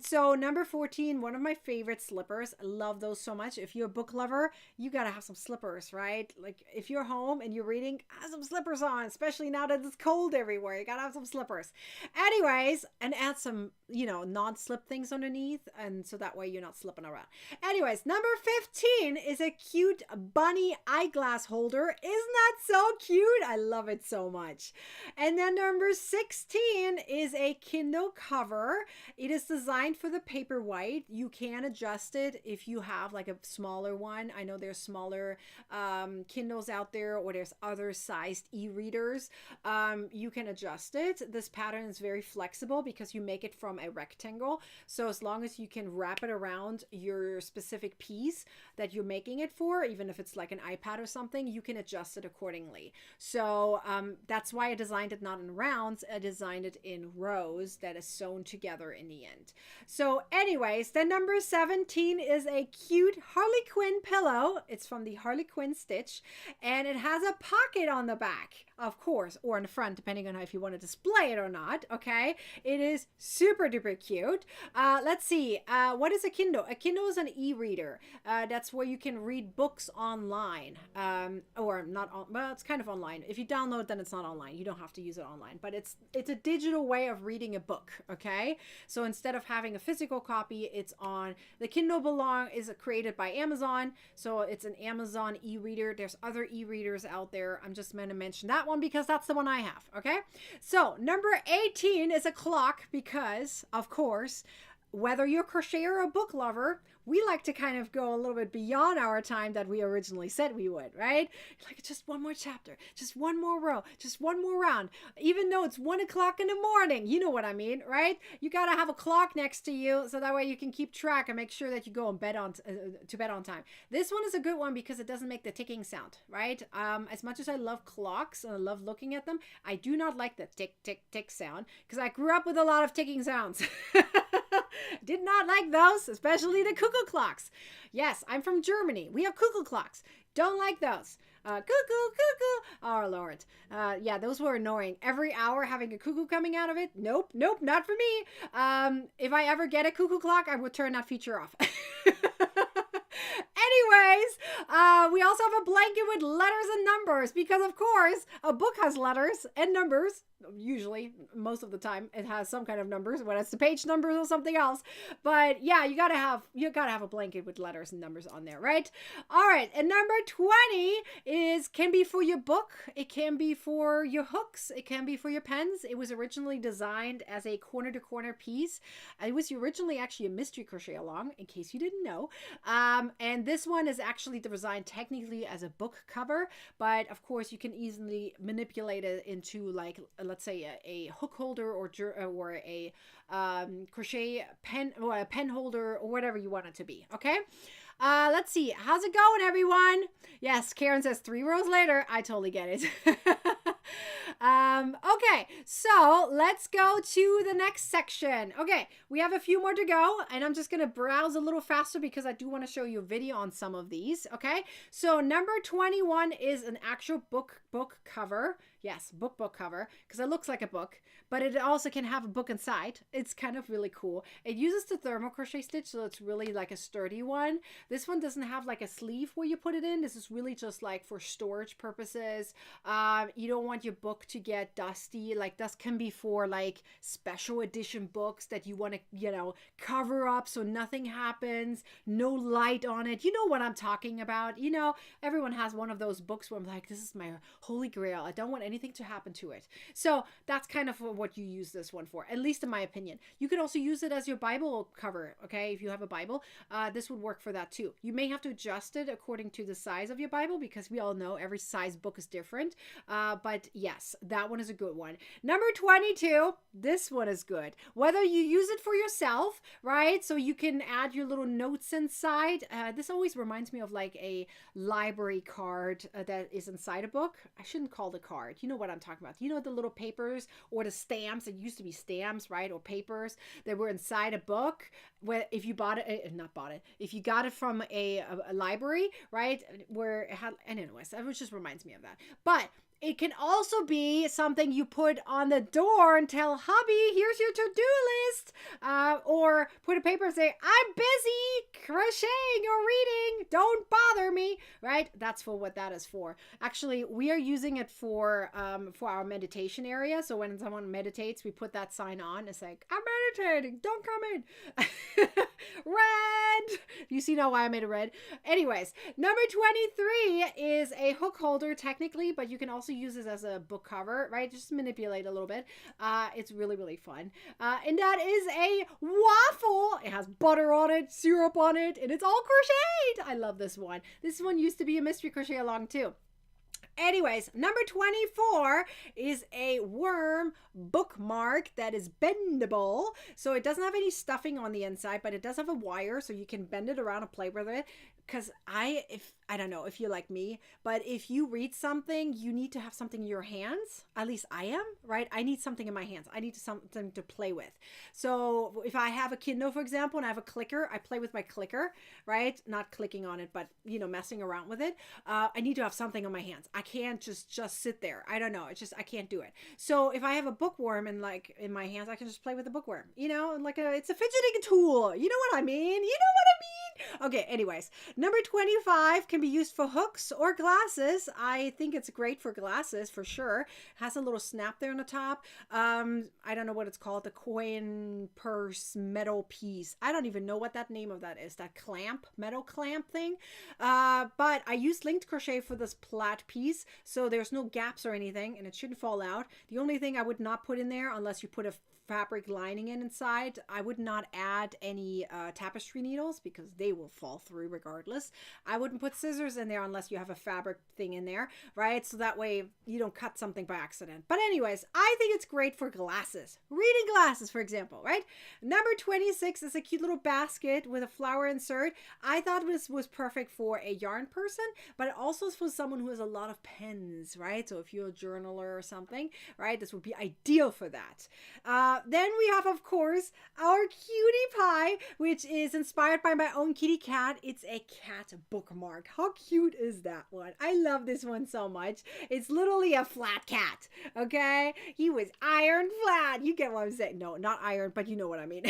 So number 14, one of my favorite slippers. I love those so much. If you're a book lover, you gotta have some slippers, right? Like if you're home and you're reading, have some slippers on, especially now that it's cold everywhere. You gotta have some slippers. Anyways, and add some, you know, non-slip things underneath, and so that way you're not slipping around. Anyways, number 15 is a cute bunny eyeglass holder. Isn't that so cute? I love it so much. And then number 16 is a Kindle cover. It is designed for the Paperwhite. You can adjust it if you have like a smaller one. I know there's smaller Kindles out there, or there's other sized e-readers. You can adjust it. This pattern is very flexible because you make it from a rectangle. So as long as you can wrap it around your specific piece that you're making it for, even if it's like an iPad or something, you can adjust it accordingly. So that's why I designed it not in rounds. I designed it in rows that is sewn together in the end. So anyways, then number 17 is a cute Harley Quinn pillow. It's from the Harley Quinn stitch, and it has a pocket on the back, of course, or in the front, depending on if you want to display it or not. Okay, it is super duper cute. Let's see, what is a Kindle? A Kindle is an e-reader. That's where you can read books online, or not on, well, it's kind of online. If you download, then it's not online. You don't have to use it online, but it's a digital way of reading a book. Okay, so instead of having a physical copy, it's on the Kindle. Is created by Amazon, so it's an Amazon e-reader. There's other e-readers out there. I'm just going to mention that one because that's the one I have. Okay, so number 18 is a clock, because of course, whether you're a crocheter or a book lover, we like to kind of go a little bit beyond our time that we originally said we would, right? Like, just one more chapter, just one more row, just one more round, even though it's 1 o'clock in the morning. You know what I mean, right? You got to have a clock next to you so that way you can keep track and make sure that you go on bed to bed on time. This one is a good one because it doesn't make the ticking sound, right? As much as I love clocks and I love looking at them, I do not like the tick, tick, tick sound because I grew up with a lot of ticking sounds. Did not like those, especially the cuckoo clocks. Yes, I'm from Germany. We have cuckoo clocks. Don't like those. Cuckoo, cuckoo. Oh, Lord. Yeah, those were annoying. Every hour having a cuckoo coming out of it. Nope, nope, not for me. If I ever get a cuckoo clock, I would turn that feature off. Anyways, we also have a blanket with letters and numbers because, of course, a book has letters and numbers. Usually, most of the time, it has some kind of numbers, whether it's the page numbers or something else. But yeah, you gotta have a blanket with letters and numbers on there, right? All right, and number 20 can be for your book. It can be for your hooks. It can be for your pens. It was originally designed as a corner-to-corner piece. It was originally actually a mystery crochet along, in case you didn't know. And this one is actually designed technically as a book cover, but of course you can easily manipulate it into, like, let's say a hook holder or a crochet pen, or a pen holder, or whatever you want it to be. Okay, let's see, how's it going, everyone? Yes, Karen says 3 rows later. I totally get it. Okay, so let's go to the next section. Okay, we have a few more to go, and I'm just gonna browse a little faster because I do want to show you a video on some of these. Okay, so number 21 is an actual book cover. Yes, book cover, because it looks like a book, but it also can have a book inside. It's kind of really cool. It uses the thermal crochet stitch, so it's really like a sturdy one. This one doesn't have like a sleeve where you put it in. This is really just like for storage purposes. You don't want your book to get dusty. Like, this can be for like special edition books that you want to, you know, cover up so nothing happens, no light on it. You know what I'm talking about. You know, everyone has one of those books where I'm like, this is my holy grail. I don't want anything to happen to it. So that's kind of what you use this one for, at least in my opinion. You could also use it as your Bible cover. Okay, if you have a Bible, this would work for that too. You may have to adjust it according to the size of your Bible, because we all know every size book is different. But yes, that one is a good one. Number 22, this one is good. Whether you use it for yourself, right? So you can add your little notes inside. This always reminds me of like a library card that is inside a book. I shouldn't call it a card. You know what I'm talking about. You know, the little papers or the stamps. It used to be stamps, right? Or papers that were inside a book. Where if you bought it, if you got it from a library, right? Where it had, and anyways, that just reminds me of that. But it can also be something you put on the door and tell hubby, here's your to-do list. Or put a paper and say, I'm busy crocheting or reading. Don't bother me, right? That's for what that is for. Actually, we are using it for our meditation area. So when someone meditates, we put that sign on. It's like, I'm irritating. Don't come in. Red. You see now why I made it red? Anyways, number 23 is a hook holder technically, but you can also use this as a book cover, right? Just manipulate a little bit. It's really, really fun. And that is a waffle. It has butter on it, syrup on it, and it's all crocheted. I love this one. This one used to be a mystery crochet along too. Anyways, number 24 is a worm bookmark that is bendable. So it doesn't have any stuffing on the inside, but it does have a wire so you can bend it around and play with it. Because I don't know if you're like me, but if you read something, you need to have something in your hands. At least I am, right? I need something in my hands. I need something to play with. So if I have a Kindle, for example, and I have a clicker, I play with my clicker, right? Not clicking on it, but, you know, messing around with it. I need to have something in my hands. I can't just sit there. I don't know. It's just, I can't do it. So if I have a bookworm in my hands, I can just play with the bookworm, you know, and it's a fidgeting tool. You know what I mean? Okay, anyways, number 25 can be used for hooks or glasses. I think it's great for glasses for sure. It has a little snap there on the top. I don't know what it's called, the coin purse metal piece. I don't even know what that name of that is, that clamp, metal clamp thing. But I used linked crochet for this plat piece, so there's no gaps or anything, and it shouldn't fall out. The only thing I would not put in there, unless you put a fabric lining inside, I would not add any tapestry needles because they will fall through regardless. I wouldn't put scissors in there unless you have a fabric thing in there, right? So that way you don't cut something by accident. But anyways, I think it's great for glasses, reading glasses, for example, right? Number 26 is a cute little basket with a flower insert. I thought this was perfect for a yarn person, but it also is for someone who has a lot of pens, right? So if you're a journaler or something, right, this would be ideal for that. Then we have, of course, our cutie pie, which is inspired by my own kitty cat. It's a cat bookmark. How cute is that one? I love this one so much. It's literally a flat cat, okay? He was iron flat. You get what I'm saying? No, not iron, but you know what I mean.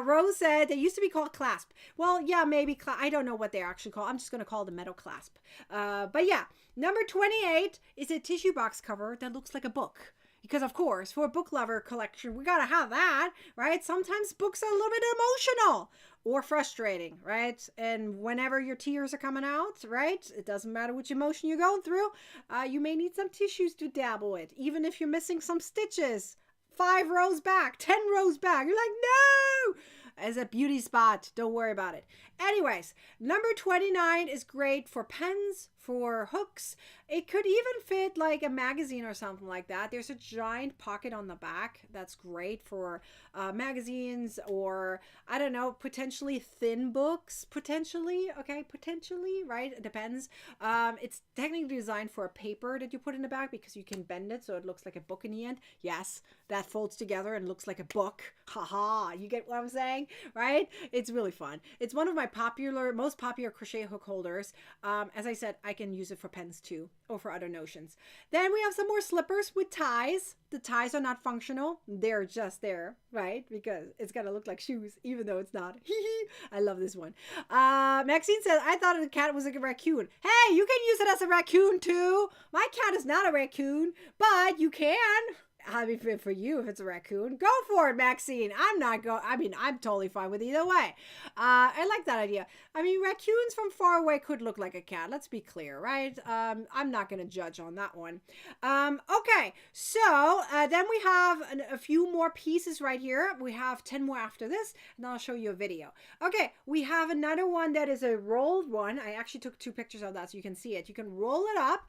Rose said they used to be called clasp. Well, yeah, maybe. I don't know what they're actually called. I'm just going to call them metal clasp. But yeah, number 28 is a tissue box cover that looks like a book. Because, of course, for a book lover collection, we got to have that, right? Sometimes books are a little bit emotional or frustrating, right? And whenever your tears are coming out, right? It doesn't matter which emotion you're going through. You may need some tissues to dabble with, even if you're missing some stitches. 5 rows back, 10 rows back. You're like, no! As a beauty spot. Don't worry about it. Anyways, number 29 is great for pens, for hooks. It could even fit like a magazine or something like that. There's a giant pocket on the back. That's great for magazines or, I don't know, potentially thin books. Potentially, okay? Potentially, right? It depends. It's technically designed for a paper that you put in the back because you can bend it so it looks like a book in the end. Yes, that folds together and looks like a book. Haha, you get what I'm saying? Right? It's really fun. It's one of my most popular crochet hook holders. As I said, I can use it for pens too, or for other notions. Then we have some more slippers with ties. The ties are not functional. They're just there, right? Because it's gonna look like shoes, even though it's not. I love this one. Maxine says, I thought the cat was like a raccoon. Hey, you can use it as a raccoon too. My cat is not a raccoon, but you can. I mean, for you, if it's a raccoon, go for it, Maxine. I'm totally fine with either way. I like that idea. I mean, raccoons from far away could look like a cat. Let's be clear, right? I'm not going to judge on that one. Okay, so then we have a few more pieces right here. We have 10 more after this, and I'll show you a video. Okay, we have another one that is a rolled one. I actually took 2 pictures of that so you can see it. You can roll it up,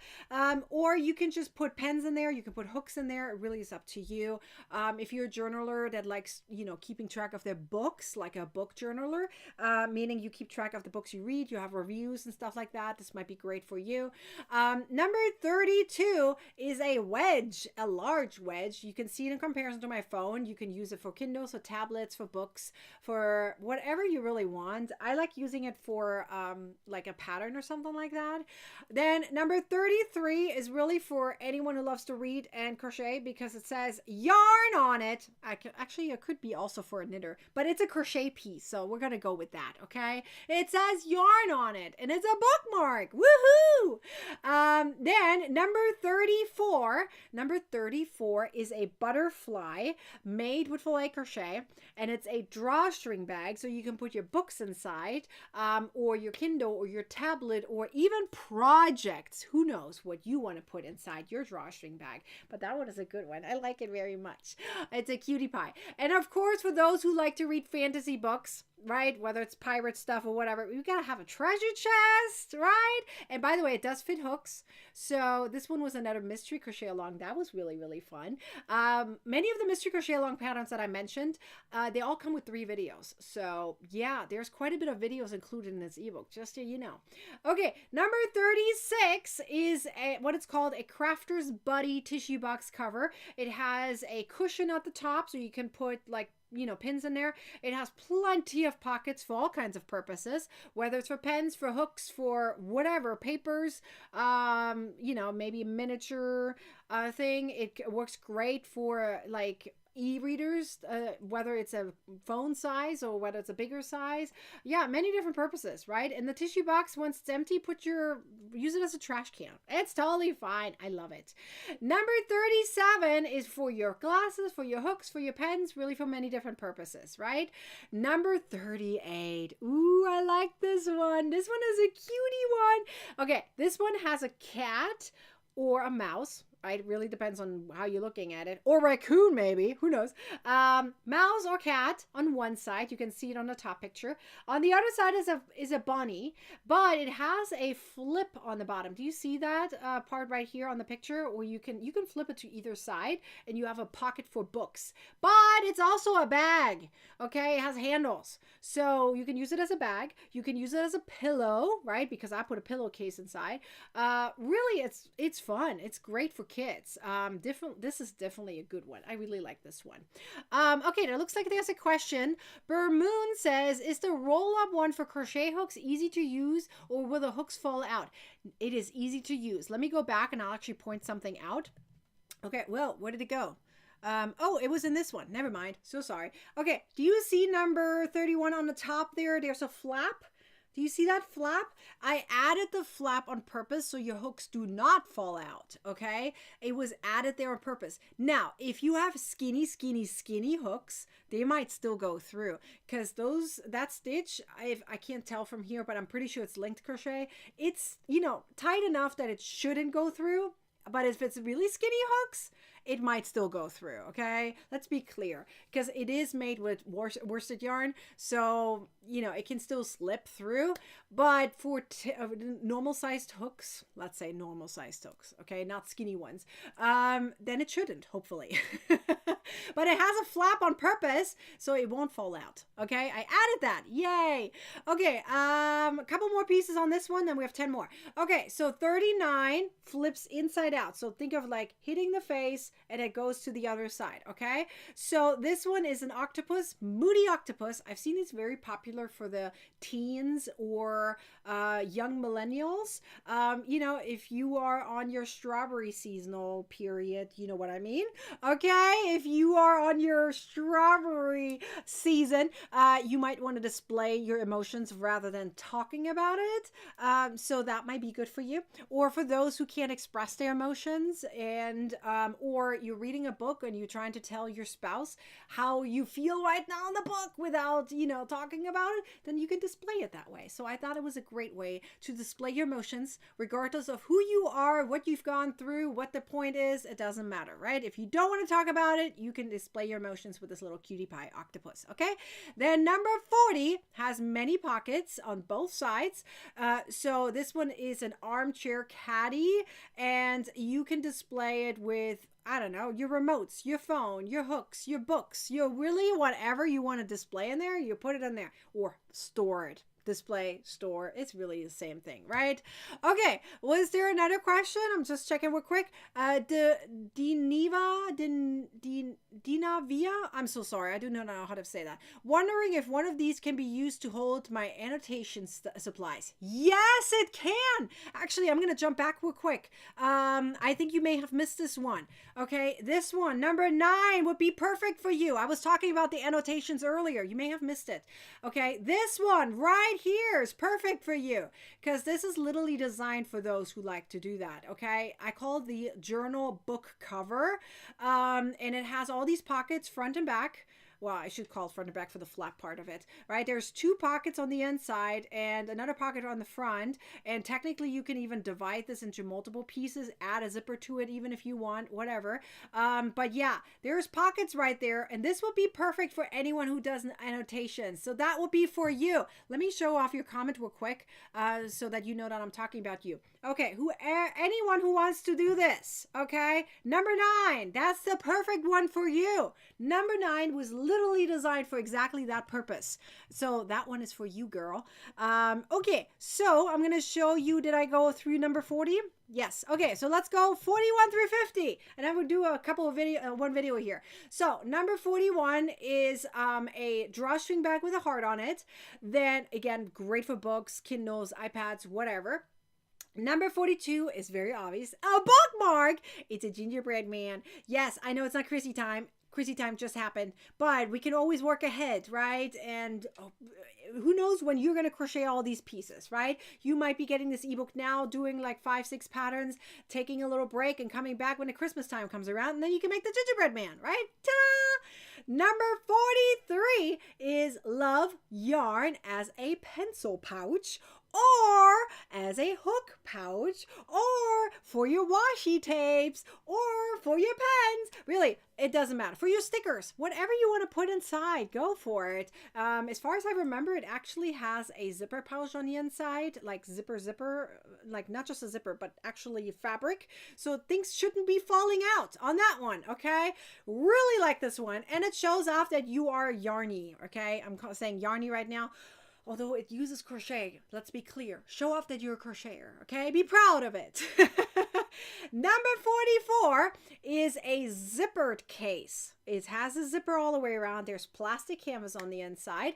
or you can just put pens in there. You can put hooks in there. It really is up to you. If you're a journaler that likes, keeping track of their books, like a book journaler, meaning you keep track of the books you read, you have reviews and stuff like that, this might be great for you. Number 32 is a wedge, a large wedge. You can see it in comparison to my phone. You can use it for Kindles, for tablets, for books, for whatever you really want. I like using it for like a pattern or something like that. Then number 33 is really for anyone who loves to read and crochet, because it says yarn on it. Actually, it could be also for a knitter, but it's a crochet piece, so we're gonna go with that, okay? It says yarn on it, and it's a bookmark. Woohoo! Then number 34. Number 34 is a butterfly made with filet crochet, and it's a drawstring bag, so you can put your books inside, or your Kindle, or your tablet, or even projects. Who knows what you want to put inside your drawstring bag? But that one is a good one. I like it very much. It's a cutie pie. And of course, for those who like to read fantasy books, right? Whether it's pirate stuff or whatever, you gotta have a treasure chest, right? And by the way, it does fit hooks. So this one was another mystery crochet along. That was really, really fun. Many of the mystery crochet along patterns that I mentioned, they all come with 3 videos. So yeah, there's quite a bit of videos included in this ebook, just so you know. Okay, number 36 is what it's called a Crafter's Buddy tissue box cover. It has a cushion at the top, so you can put like, you know, pins in there. It has plenty of pockets for all kinds of purposes, whether it's for pens, for hooks, for whatever, papers, you know, maybe a miniature thing. It works great for like e-readers, whether it's a phone size or whether it's a bigger size. Yeah, many different purposes, right? And the tissue box, once it's empty, use it as a trash can. It's totally fine. I love it. Number 37 is for your glasses, for your hooks, for your pens, really for many different purposes, right? Number 38. Ooh, I like this one. This one is a cutie one. Okay, this one has a cat or a mouse. Right? It really depends on how you're looking at it. Or raccoon, maybe. Who knows? Mouse or cat on one side. You can see it on the top picture. On the other side is a bunny, but it has a flip on the bottom. Do you see that part right here on the picture? Or you can flip it to either side, and you have a pocket for books. But it's also a bag. Okay? It has handles. So you can use it as a bag. You can use it as a pillow, right? Because I put a pillowcase inside. Really, it's fun. It's great for kids. This is definitely a good one. I really like this one. Okay, it looks like there's a question. Bermoon says, is the roll-up one for crochet hooks easy to use, or will the hooks fall out? It is easy to use. Let me go back and I'll actually point something out. Okay, well, where did it go? Oh, it was in this one. Never mind. So sorry. Okay, do you see number 31 on the top there? There's a flap. Do you see that flap? I added the flap on purpose so your hooks do not fall out, okay? It was added there on purpose. Now, if you have skinny hooks, they might still go through, because that stitch, I can't tell from here, but I'm pretty sure it's linked crochet. It's, you know, tight enough that it shouldn't go through, but if it's really skinny hooks, it might still go through, okay? Let's be clear, because it is made with worsted yarn, so, you know, it can still slip through, but for normal-sized hooks, let's say normal-sized hooks, okay, not skinny ones, then it shouldn't, hopefully. But it has a flap on purpose, so it won't fall out, okay? I added that, yay! Okay, a couple more pieces on this one, then we have 10 more. Okay, so 39 flips inside out, so think of like hitting the face, and it goes to the other side, okay? So this one is an octopus, Moody Octopus. I've seen it's very popular for the teens or young millennials. You know, if you are on your strawberry seasonal period, you know what I mean? Okay, if you are on your strawberry season, you might want to display your emotions rather than talking about it. So that might be good for you. Or for those who can't express their emotions, and or you're reading a book and you're trying to tell your spouse how you feel right now in the book without, you know, talking about it, then you can display it that way. So I thought it was a great way to display your emotions, regardless of who you are, what you've gone through, what the point is. It doesn't matter, right? If you don't want to talk about it, you can display your emotions with this little cutie pie octopus, okay? Then number 40 has many pockets on both sides. So this one is an armchair caddy, and you can display it with, I don't know, your remotes, your phone, your hooks, your books, your really whatever you want to display in there, you put it in there or store it. display, store. It's really the same thing, right? Okay, was there another question? I'm just checking real quick. Dinavia, I'm so sorry, I do not know how to say that. Wondering if one of these can be used to hold my annotation supplies. Yes, it can. Actually, I'm gonna jump back real quick. I think you may have missed this one. Okay, this one, number 9, would be perfect for you. I was talking about the annotations earlier. You may have missed it. Okay, this one right here is perfect for you because this is literally designed for those who like to do that. Okay, I call it the journal book cover, and it has all these pockets front and back. Well, I should call it front and back for the flap part of it, right? There's 2 pockets on the inside and another pocket on the front. And technically you can even divide this into multiple pieces, add a zipper to it, even if you want, whatever. But yeah, there's pockets right there. And this will be perfect for anyone who does annotations. So that will be for you. Let me show off your comment real quick, so that you know that I'm talking about you. Okay, anyone who wants to do this, okay? Number 9, that's the perfect one for you. Number 9 was literally designed for exactly that purpose. So that one is for you, girl. Okay, so I'm going to show you, did I go through number 40? Yes. Okay, so let's go 41 through 50. And I will do a couple of one video here. So number 41 is a drawstring bag with a heart on it. Then again, great for books, Kindles, iPads, whatever. Number 42 is very obvious. A bookmark. It's a gingerbread man. Yes, I know it's not Chrissy time. Chrissy time just happened, but we can always work ahead, right? And who knows when you're going to crochet all these pieces, right? You might be getting this ebook now, doing like 5-6 patterns, taking a little break and coming back when the Christmas time comes around, and then you can make the gingerbread man, right? Ta-da! Number 43 is love yarn as a pencil pouch, or as a hook pouch, or for your washi tapes, or for your pens. Really, it doesn't matter. For your stickers, whatever you want to put inside, go for it. As far as I remember, it actually has a zipper pouch on the inside, like zipper, like not just a zipper, but actually fabric. So things shouldn't be falling out on that one, okay? Really like this one. And it shows off that you are yarny, okay? I'm saying yarny right now. Although it uses crochet, let's be clear. Show off that you're a crocheter, okay? Be proud of it. Number 44 is a zippered case. It has a zipper all the way around. There's plastic canvas on the inside.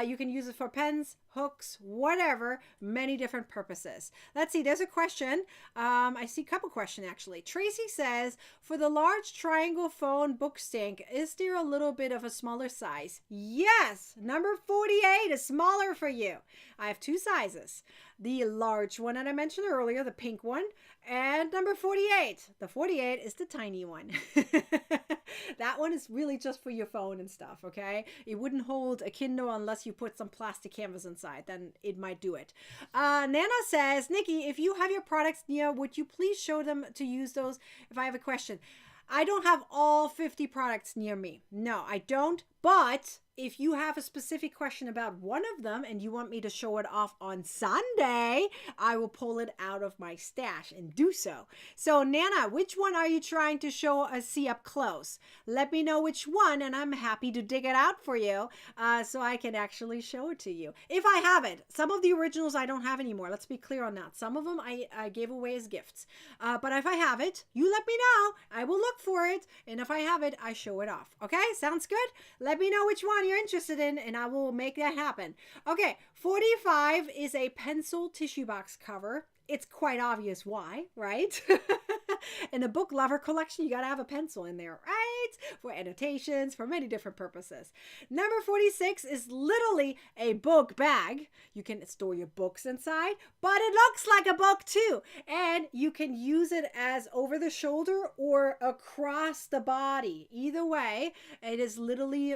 You can use it for pens, hooks, whatever, many different purposes. Let's see, there's a question. I see a couple questions actually. Tracy says, for the large triangle phone book stand, is there a little bit of a smaller size? Yes, number 48 is smaller for you. I have 2 sizes. The large one that I mentioned earlier, the pink one, and number 48. The 48 is the tiny one. That one is really just for your phone and stuff, okay? It wouldn't hold a Kindle unless you put some plastic canvas inside. Then it might do it. Nana says, Nikki, if you have your products near, would you please show them to use those if I have a question? I don't have all 50 products near me. No, I don't. But if you have a specific question about one of them and you want me to show it off on Sunday, I will pull it out of my stash and do so. So Nana, which one are you trying to see up close? Let me know which one and I'm happy to dig it out for you so I can actually show it to you. If I have it. Some of the originals I don't have anymore. Let's be clear on that. Some of them I gave away as gifts. But if I have it, you let me know. I will look for it. And if I have it, I show it off. Okay? Sounds good? Let me know which one you're interested in and I will make that happen. Okay, 45 is a pencil tissue box cover. It's quite obvious why, right? In a book lover collection, you got to have a pencil in there, right? For annotations, for many different purposes. Number 46 is literally a book bag. You can store your books inside, but it looks like a book too. And you can use it as over the shoulder or across the body. Either way, it is literally,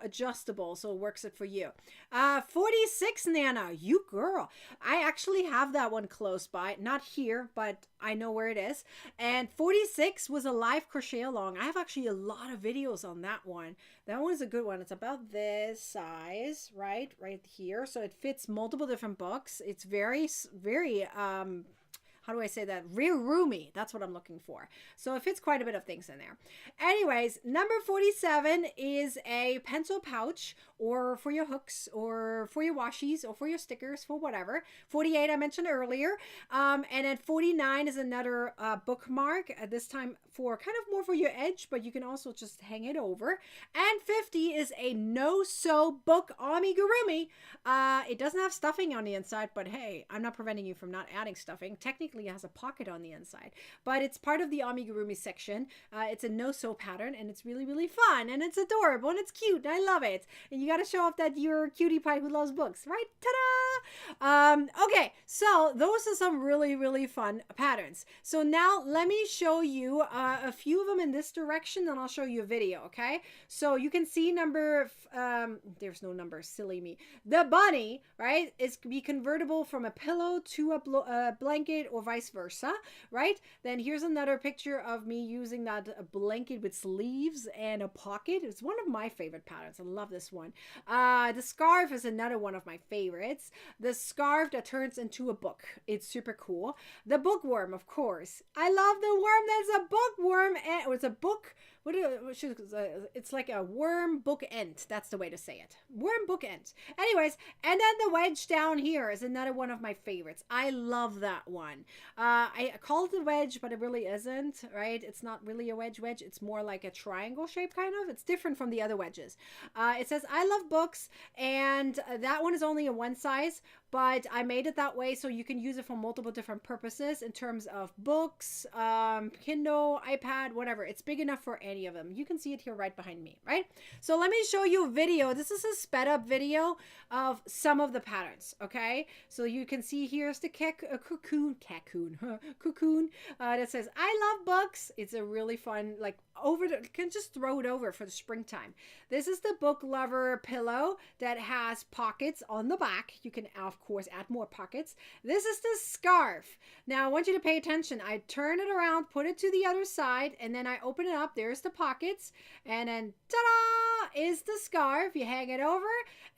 adjustable. So it works it for you. 46, Nana, you girl. I actually have that one close by. Not here, but I know where it is. And 46 was a live crochet along. I have actually a lot of videos on that one. That one is a good one. It's about this size, right here. So it fits multiple different books. It's very, very, how how do I say that? Real roomy. That's what I'm looking for. So it fits quite a bit of things in there. Anyways, number 47 is a pencil pouch, or for your hooks, or for your washies, or for your stickers, for whatever. 48 I mentioned earlier. And then 49 is another bookmark, this time for kind of more for your edge, but you can also just hang it over. And 50 is a no-sew book amigurumi. It doesn't have stuffing on the inside, but hey, I'm not preventing you from not adding stuffing. Technically, it has a pocket on the inside, but it's part of the amigurumi section. It's a no-sew pattern, and it's really, really fun, and it's adorable, and it's cute, and I love it. And you got to show off that you're a cutie pie who loves books, right? Ta-da! Okay, so those are some really, really fun patterns. So now let me show you a few of them in this direction, and I'll show you a video, okay? So you can see there's no number, silly me. The bunny, right, is be convertible from a pillow to a blanket or vice versa, right? Then here's another picture of me using that blanket with sleeves and a pocket. It's one of my favorite patterns. I love this one. The scarf is another one of my favorites. The scarf that turns into a book. It's super cool. The bookworm, of course. I love the worm that's a bookworm. And it's a book. It's like a worm book end. That's the way to say it. Worm book end. Anyways, and then the wedge down here is another one of my favorites. I love that one. I call it a wedge, but it really isn't, right? It's not really a wedge. It's more like a triangle shape, kind of. It's different from the other wedges. It says, I love books, and that one is only a one size, but I made it that way so you can use it for multiple different purposes in terms of books, Kindle, iPad, whatever. It's big enough for any of them. You can see it here right behind me, right? So let me show you a video. This is a sped up video of some of the patterns, okay? So you can see here's the cocoon that says, I love books. It's a really fun, like, can just throw it over for the springtime. This is the book lover pillow that has pockets on the back. You can, of course, add more pockets. This is the scarf. Now, I want you to pay attention. I turn it around, put it to the other side, and then I open it up. There's the pockets, and then ta-da is the scarf. You hang it over,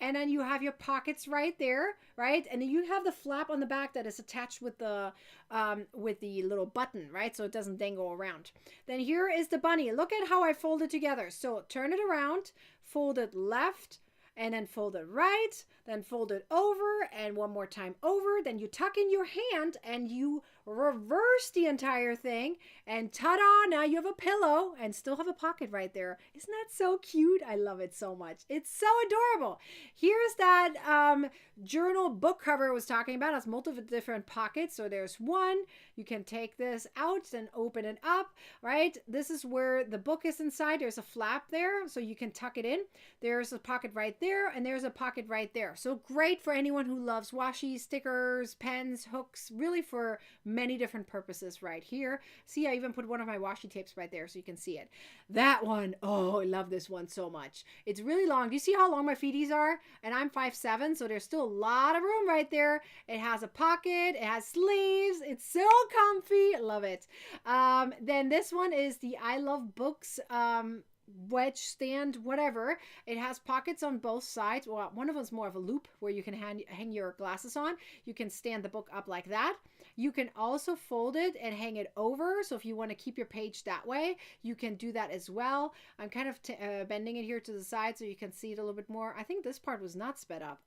and then you have your pockets right there, right? And then you have the flap on the back that is attached with the little button, right? So it doesn't dangle around. Then here is the bunny. Look at how I fold it together. So turn it around, fold it left, and then fold it right, then fold it over, and one more time over. Then you tuck in your hand and you reverse the entire thing, and ta-da, now you have a pillow and still have a pocket right there. Isn't that so cute? I love it so much. It's so adorable. Here's that journal book cover I was talking about. It has multiple different pockets. So there's one. You can take this out and open it up, right? This is where the book is inside. There's a flap there, so you can tuck it in. There's a pocket right there, and there's a pocket right there. So great for anyone who loves washi, stickers, pens, hooks, really for many different purposes right here. See, I even put one of my washi tapes right there so you can see it. That one, oh, I love this one so much. It's really long. Do you see how long my feeties are? And I'm 5'7", so there's still a lot of room right there. It has a pocket. It has sleeves. It's so comfy. I love it. Then this one is the I Love Books wedge stand, whatever. It has pockets on both sides. Well, one of them is more of a loop where you can hang your glasses on. You can stand the book up like that. You can also fold it and hang it over. So if you want to keep your page that way, you can do that as well. I'm kind of bending it here to the side so you can see it a little bit more. I think this part was not sped up.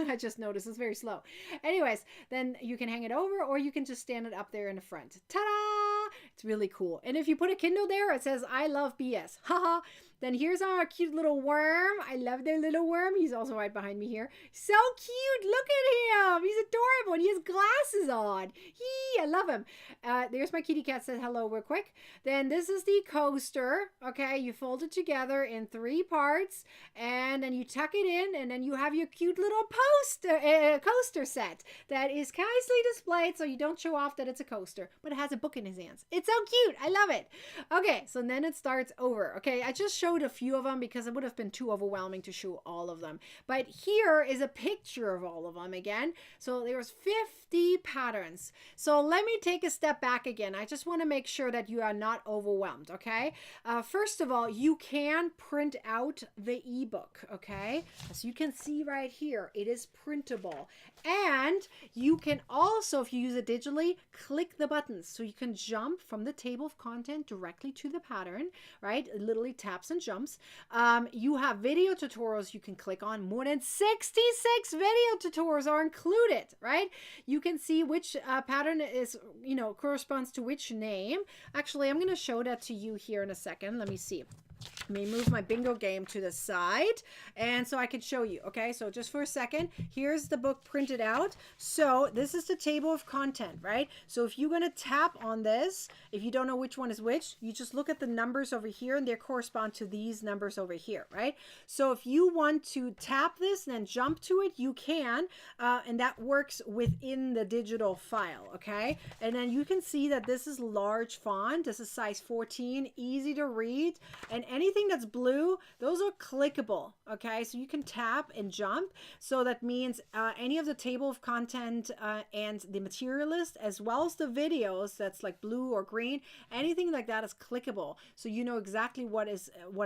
I just noticed it's very slow. Anyways, then you can hang it over, or you can just stand it up there in the front. Ta-da! It's really cool. And if you put a Kindle there, it says, I love BS. Haha. Then here's our cute little worm. I love their little worm. He's also right behind me here. So cute. Look at him. He's adorable. And he has glasses on. I love him. There's my kitty cat said hello real quick. Then this is the coaster. Okay, you fold it together in 3 parts, and then you tuck it in, and then you have your cute little coaster set that is nicely displayed so you don't show off that it's a coaster, but it has a book in his hands. It's so cute. I love it. Okay, so then it starts over. Okay, I just showed a few of them because it would have been too overwhelming to show all of them. But here is a picture of all of them again. So there's 50 patterns. So let me take a step back again. I just want to make sure that you are not overwhelmed, okay? First of all, you can print out the ebook, okay? As you can see right here, it is printable. And you can also, if you use it digitally, click the buttons. So you can jump from the table of content directly to the pattern, right? It literally taps and jumps. You have video tutorials you can click on. More than 66 video tutorials are included, right? You can see which pattern is, corresponds to which name. Actually, I'm going to show that to you here in a second. Let me see. Let me move my bingo game to the side, and so I can show you. Okay, so just for a second, here's the book printed out. So this is the table of content, right? So if you're going to tap on this, if you don't know which one is which, you just look at the numbers over here, and they correspond to these numbers over here, right? So if you want to tap this and then jump to it, you can, and that works within the digital file, okay? And then you can see that this is large font. This is size 14, easy to read, and anything that's blue, those are clickable, okay? So you can tap and jump. So that means any of the table of content and the material list, as well as the videos that's like blue or green, anything like that is clickable. So you know exactly what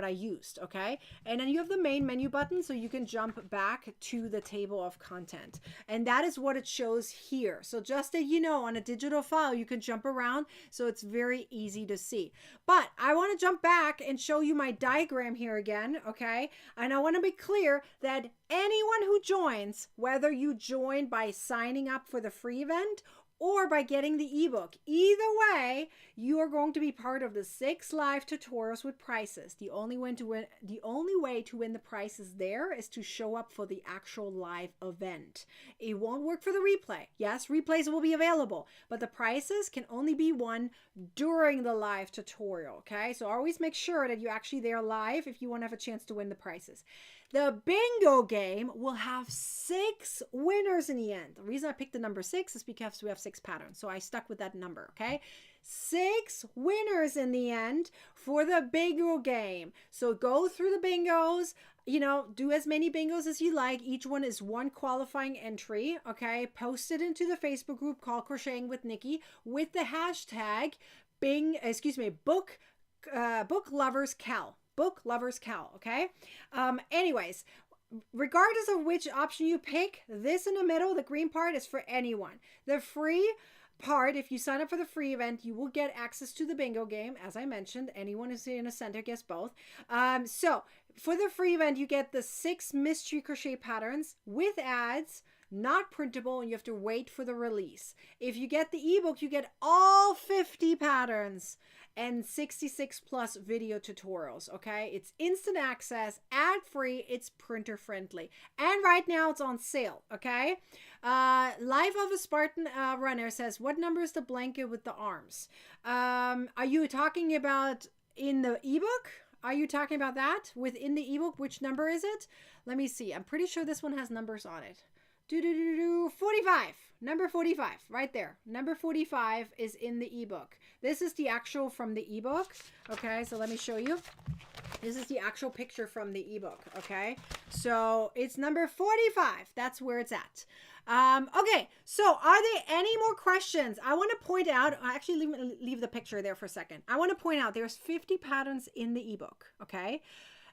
I used, okay? And then you have the main menu button, so you can jump back to the table of content. And that is what it shows here. So just that you know, on a digital file, you can jump around, so it's very easy to see. But I want to jump back and show you my diagram here again, okay? And I want to be clear that anyone who joins, whether you join by signing up for the free event or by getting the ebook, either way, you are going to be part of the 6 live tutorials with prizes. The only way to win the prizes there is to show up for the actual live event. It won't work for the replay. Yes, replays will be available, but the prizes can only be won during the live tutorial, okay? So always make sure that you're actually there live if you want to have a chance to win the prizes. The bingo game will have 6 winners in the end. The reason I picked the number 6 is because we have 6 patterns. So I stuck with that number, okay? 6 winners in the end for the bingo game. So go through the bingos, do as many bingos as you like. Each one is 1 qualifying entry, okay? Post it into the Facebook group called Crocheting with Nikki with the hashtag book lovers Cal. Book lovers Cal, okay? Anyways, regardless of which option you pick, this in the middle, the green part, is for anyone. The free part, if you sign up for the free event, you will get access to the bingo game. As I mentioned, anyone who's in a center gets both. So for the free event, you get the 6 mystery crochet patterns with ads, not printable, and you have to wait for the release. If you get the ebook, you get all 50 patterns and 66 plus video tutorials, okay? It's instant access, ad-free, it's printer friendly. And right now it's on sale, okay? Life of a Spartan Runner says, what number is the blanket with the arms? Are you talking about in the ebook? Are you talking about that? Within the ebook, which number is it? Let me see. I'm pretty sure this one has numbers on it. 45. Number 45, right there. Number 45 is in the ebook. This is the actual from the ebook. Okay, so let me show you. This is the actual picture from the ebook. Okay, so it's number 45. That's where it's at. Okay, so are there any more questions? I want to point out, actually leave the picture there for a second. I want to point out there's 50 patterns in the ebook. Okay.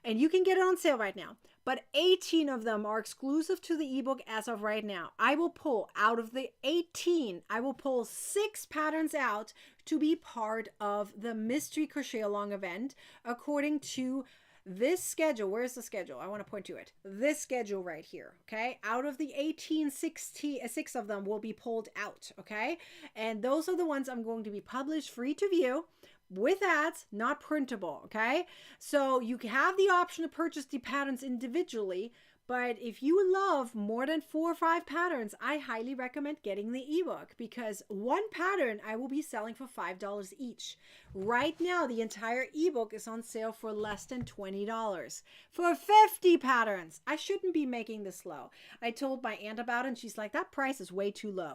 And you can get it on sale right now, but 18 of them are exclusive to the ebook as of right now. I will pull out of the 18, I will pull 6 patterns out to be part of the Mystery Crochet Along event according to this schedule. Where's the schedule? I want to point to it. This schedule right here, okay? Out of the 18, 6 of them will be pulled out, okay? And those are the ones I'm going to be published free to view, with ads, not printable, okay? So you have the option to purchase the patterns individually, but if you love more than 4 or 5 patterns, I highly recommend getting the ebook, because one pattern I will be selling for $5 each. Right now, the entire ebook is on sale for less than $20 for 50 patterns. I shouldn't be making this low. I told my aunt about it, and she's like, that price is way too low.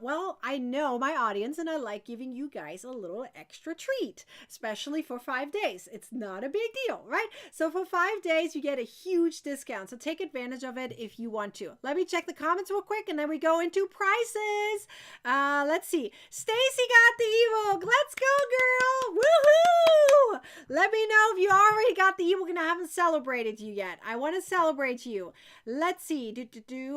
Well, I know my audience, and I like giving you guys a little extra treat, especially for 5 days. It's not a big deal, right? So for 5 days, you get a huge discount. So take advantage of it if you want to. Let me check the comments real quick, and then we go into prices. Let's see. Stacy got the ebook. Let's go, girl. Woohoo! Let me know if you already got the ebook and I haven't celebrated you yet. I want to celebrate you. Let's see.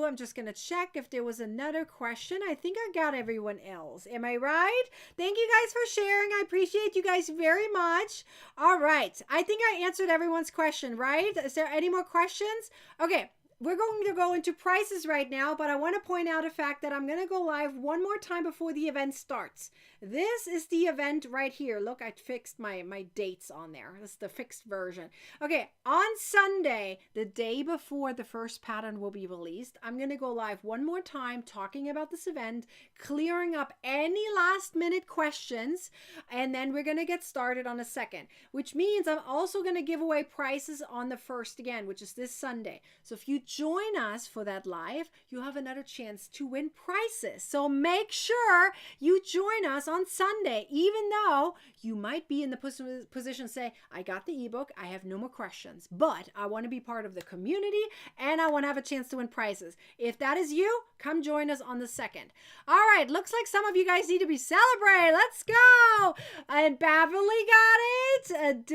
I'm just going to check if there was another question. I think I got everyone else. Am I right? Thank you guys for sharing. I appreciate you guys very much. All right. I think I answered everyone's question, right? Is there any more questions? Okay. We're going to go into prices right now, but I want to point out a fact that I'm going to go live one more time before the event starts. This is the event right here. Look, I fixed my dates on there. This is the fixed version. Okay, on Sunday, the day before the first pattern will be released, I'm going to go live one more time talking about this event, clearing up any last minute questions, and then we're going to get started on the second, which means I'm also going to give away prizes on the first again, which is this Sunday. So if you join us for that live, you have another chance to win prizes. So make sure you join us on Sunday, even though you might be in the position say, I got the ebook, I have no more questions, but I want to be part of the community and I want to have a chance to win prizes. If that is you, come join us on the second. All right, looks like some of you guys need to be celebrated. Let's go. And Beverly got it.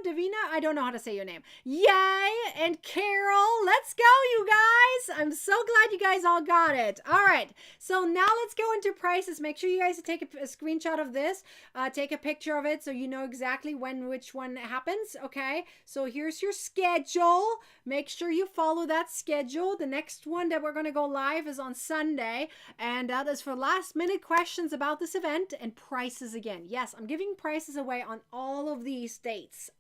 Davina, I don't know how to say your name. Yay. And Carol, let's go, you guys. I'm so glad you guys all got it. All right, so now let's go into prices. Make sure you guys take a screenshot of this. Take a picture of it so you know exactly which one happens. Okay, so here's your schedule. Make sure you follow that schedule. The next one that we're going to go live is on Sunday, and that is for last minute questions about this event and prices again. Yes, I'm giving prices away on all of these dates.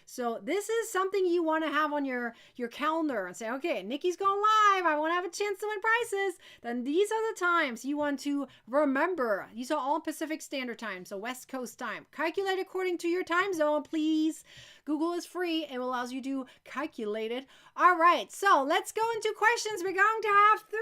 So this is something you want to have on your calendar and say, okay, Nikki's going live. I want to have a chance to win prizes. Then these are the times you want to remember. These are all Pacific Standard Time, so West Coast time. Calculate according to your time zone, please. Google is free. It allows you to calculate it. All right, so let's go into questions. We're going to have 3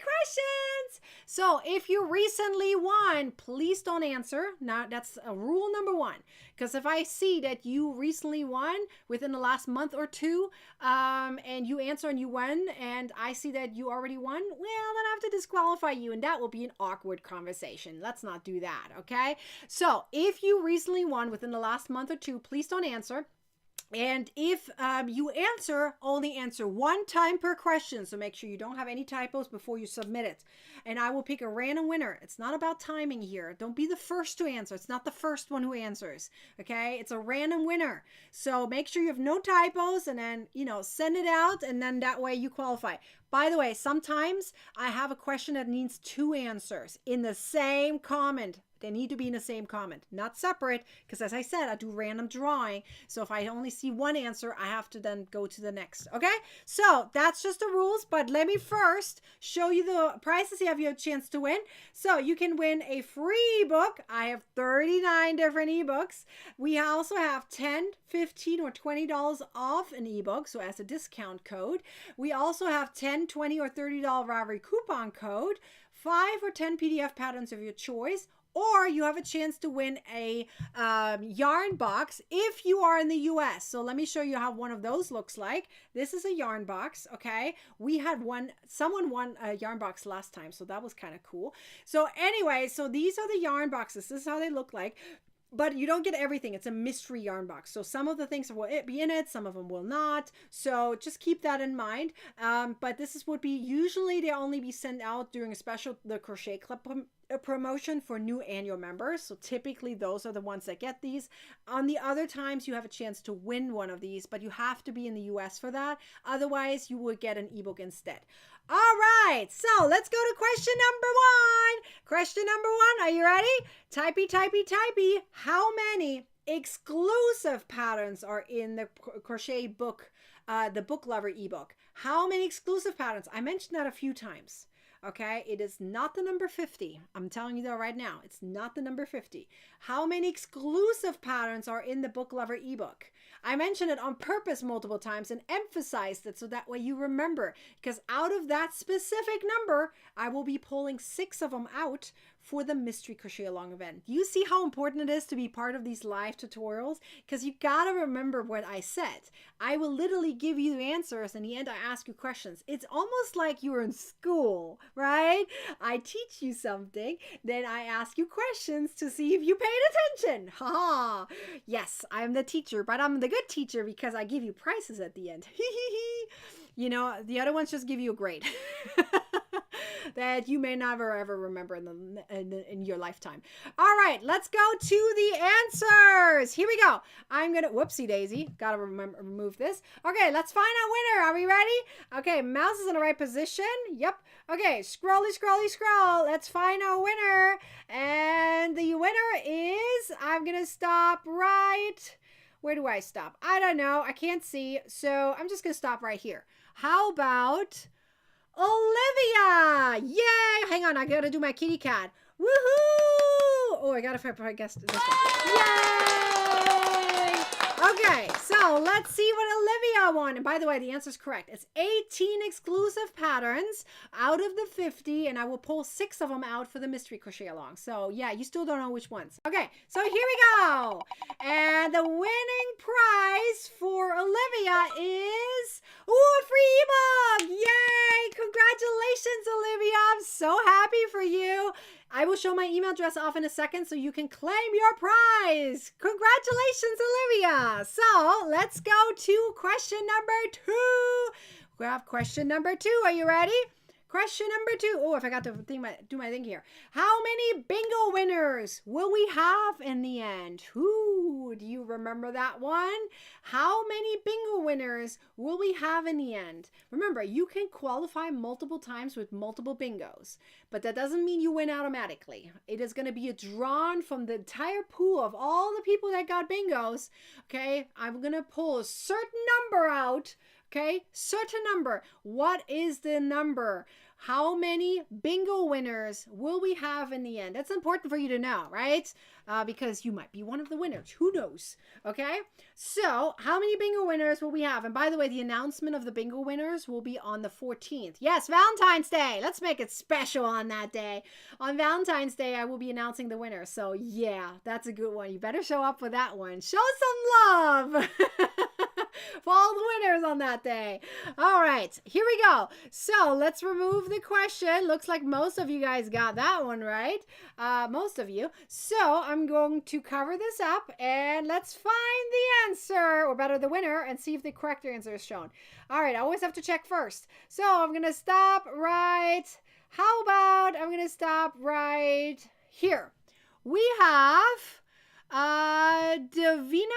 questions. So if you recently won, please don't answer. Now, that's rule number 1. Because if I see that you recently won within the last month or 2, and you answer and you won, and I see that you already won, well, then I have to disqualify you, and that will be an awkward conversation. Let's not do that, okay? So if you recently won within the last month or 2, please don't answer. And if you only answer 1 time per question. So make sure you don't have any typos before you submit it. And I will pick a random winner. It's not about timing here. Don't be the first to answer. It's not the first one who answers. Okay? It's a random winner. So make sure you have no typos and then, send it out, and then that way you qualify. By the way, sometimes I have a question that needs 2 answers in the same comment. They need to be in the same comment, not separate, because as I said, I do random drawing. So if I only see 1 answer, I have to then go to the next. Okay? So that's just the rules, but let me first show you the prizes you have a chance to win. So you can win a free ebook. I have 39 different ebooks. We also have $10, $15, or $20 off an ebook, so as a discount code. We also have $10, $20, or $30 Ravelry coupon code, 5 or 10 PDF patterns of your choice, or you have a chance to win a yarn box if you are in the US. So let me show you how one of those looks like. This is a yarn box, okay? We had someone won a yarn box last time, so that was kind of cool. So anyway, so these are the yarn boxes. This is how they look like. But you don't get everything. It's a mystery yarn box. So some of the things will be in it. Some of them will not. So just keep that in mind. But this would be usually they only be sent out during the Crochet Club promotion for new annual members. So typically those are the ones that get these. On the other times you have a chance to win one of these, but you have to be in the US for that. Otherwise you would get an ebook instead. All right, so let's go to question number 1. Question number 1, are you ready? Typey. How many exclusive patterns are in the crochet book, the Book Lover ebook? How many exclusive patterns? I mentioned that a few times. Okay, it is not the number 50. I'm telling you that right now. It's not the number 50. How many exclusive patterns are in the Book Lover ebook? I mentioned it on purpose multiple times and emphasized it so that way you remember. Because out of that specific number, I will be pulling 6 of them out for the mystery crochet along event. Do you see how important it is to be part of these live tutorials? Because you got to remember what I said. I will literally give you the answers. In the end, I ask you questions. It's almost like you're in school, right? I teach you something, then I ask you questions to see if you paid attention. Ha! Yes, I'm the teacher, but I'm the good teacher because I give you prizes at the end. You know, the other ones just give you a grade. That you may never ever remember in your lifetime. All right, let's go to the answers. Here we go. I'm gonna whoopsie daisy. Gotta remove this. Okay, let's find our winner. Are we ready? Okay, mouse is in the right position. Yep. Okay, scrolly, scrolly, scroll. Let's find our winner. And the winner is, I'm gonna stop right. Where do I stop? I don't know. I can't see. So I'm just gonna stop right here. How about Olivia? Yay! Hang on, I gotta do my kitty cat. Woohoo! Oh, I gotta guess this one. Yay! Okay, so let's see what Olivia won. And by the way, the answer is correct. It's 18 exclusive patterns out of the 50, and I will pull 6 of them out for the mystery crochet along. So yeah, you still don't know which ones. Okay, so here we go. And the winning prize for Olivia is, ooh, a free ebook! Yay! Congratulations, Olivia! I'm so happy for you. I will show my email address off in a second so you can claim your prize. Congratulations, Olivia. So let's go to question number 2. We have question number 2. Are you ready? Question number 2. Oh, I forgot to do my thing here. How many bingo winners will we have in the end? Ooh, do you remember that one? How many bingo winners will we have in the end? Remember, you can qualify multiple times with multiple bingos, but that doesn't mean you win automatically. It is going to be drawn from the entire pool of all the people that got bingos. Okay, I'm going to pull a certain number out. Okay, certain number. What is the number? How many bingo winners will we have in the end? That's important for you to know, right? Because you might be one of the winners. Who knows? Okay, so how many bingo winners will we have? And by the way, the announcement of the bingo winners will be on the 14th. Yes, Valentine's Day. Let's make it special on that day. On Valentine's Day, I will be announcing the winners. So yeah, that's a good one. You better show up for that one. Show some love. For all the winners on that day. All right, here we go. So let's remove the question. Looks like most of you guys got that one right. Most of you. So I'm going to cover this up and let's find the answer, or better, the winner, and see if the correct answer is shown. All right, I always have to check first. So I'm going to stop right. How about I'm going to stop right here. We have Davina.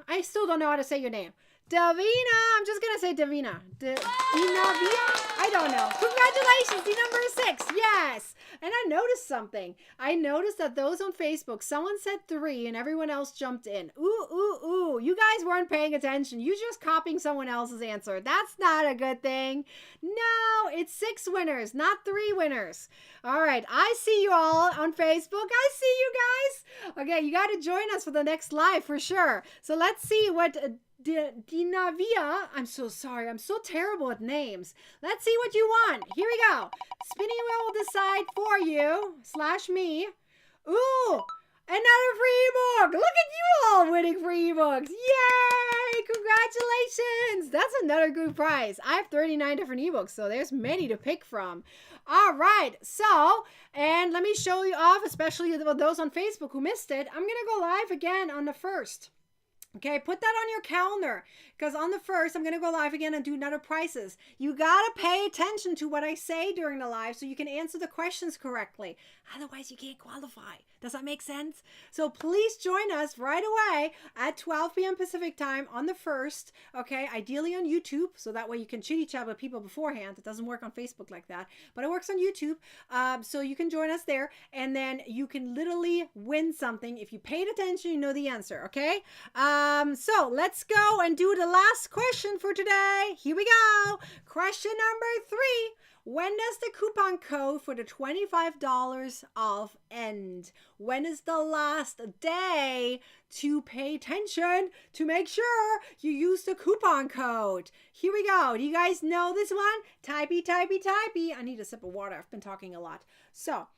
I still don't know how to say your name. Davina, I'm just going to say Davina. Dinavia? I don't know. Congratulations, the number is 6. Yes. And I noticed something. I noticed that those on Facebook, someone said 3 and everyone else jumped in. Ooh, ooh, ooh. You guys weren't paying attention. You just copying someone else's answer. That's not a good thing. No, it's 6 winners, not 3 winners. All right. I see you all on Facebook. I see you guys. Okay, you got to join us for the next live for sure. So let's see what Dinavia, I'm so sorry. I'm so terrible at names. Let's see what you want. Here we go. Spinning wheel will decide for you / me. Ooh, another free ebook. Look at you all winning free ebooks. Yay! Congratulations. That's another good prize. I have 39 different ebooks, so there's many to pick from. All right. So, and let me show you off, especially those on Facebook who missed it. I'm going to go live again on the 1st. Okay, put that on your calendar because on the 1st, I'm going to go live again and do another prizes. You got to pay attention to what I say during the live so you can answer the questions correctly. Otherwise, you can't qualify. Does that make sense? So please join us right away at 12 p.m. Pacific time on the 1st. Okay, ideally on YouTube, so that way you can chitty chat with people beforehand. It doesn't work on Facebook like that, but it works on YouTube. So you can join us there, and then you can literally win something. If you paid attention, you know the answer, okay? So let's go and do the last question for today. Here we go. Question number 3. When does the coupon code for the $25 off end? When is the last day to pay attention to make sure you use the coupon code? Here we go. Do you guys know this one? Typey, typey, typey. I need a sip of water. I've been talking a lot. So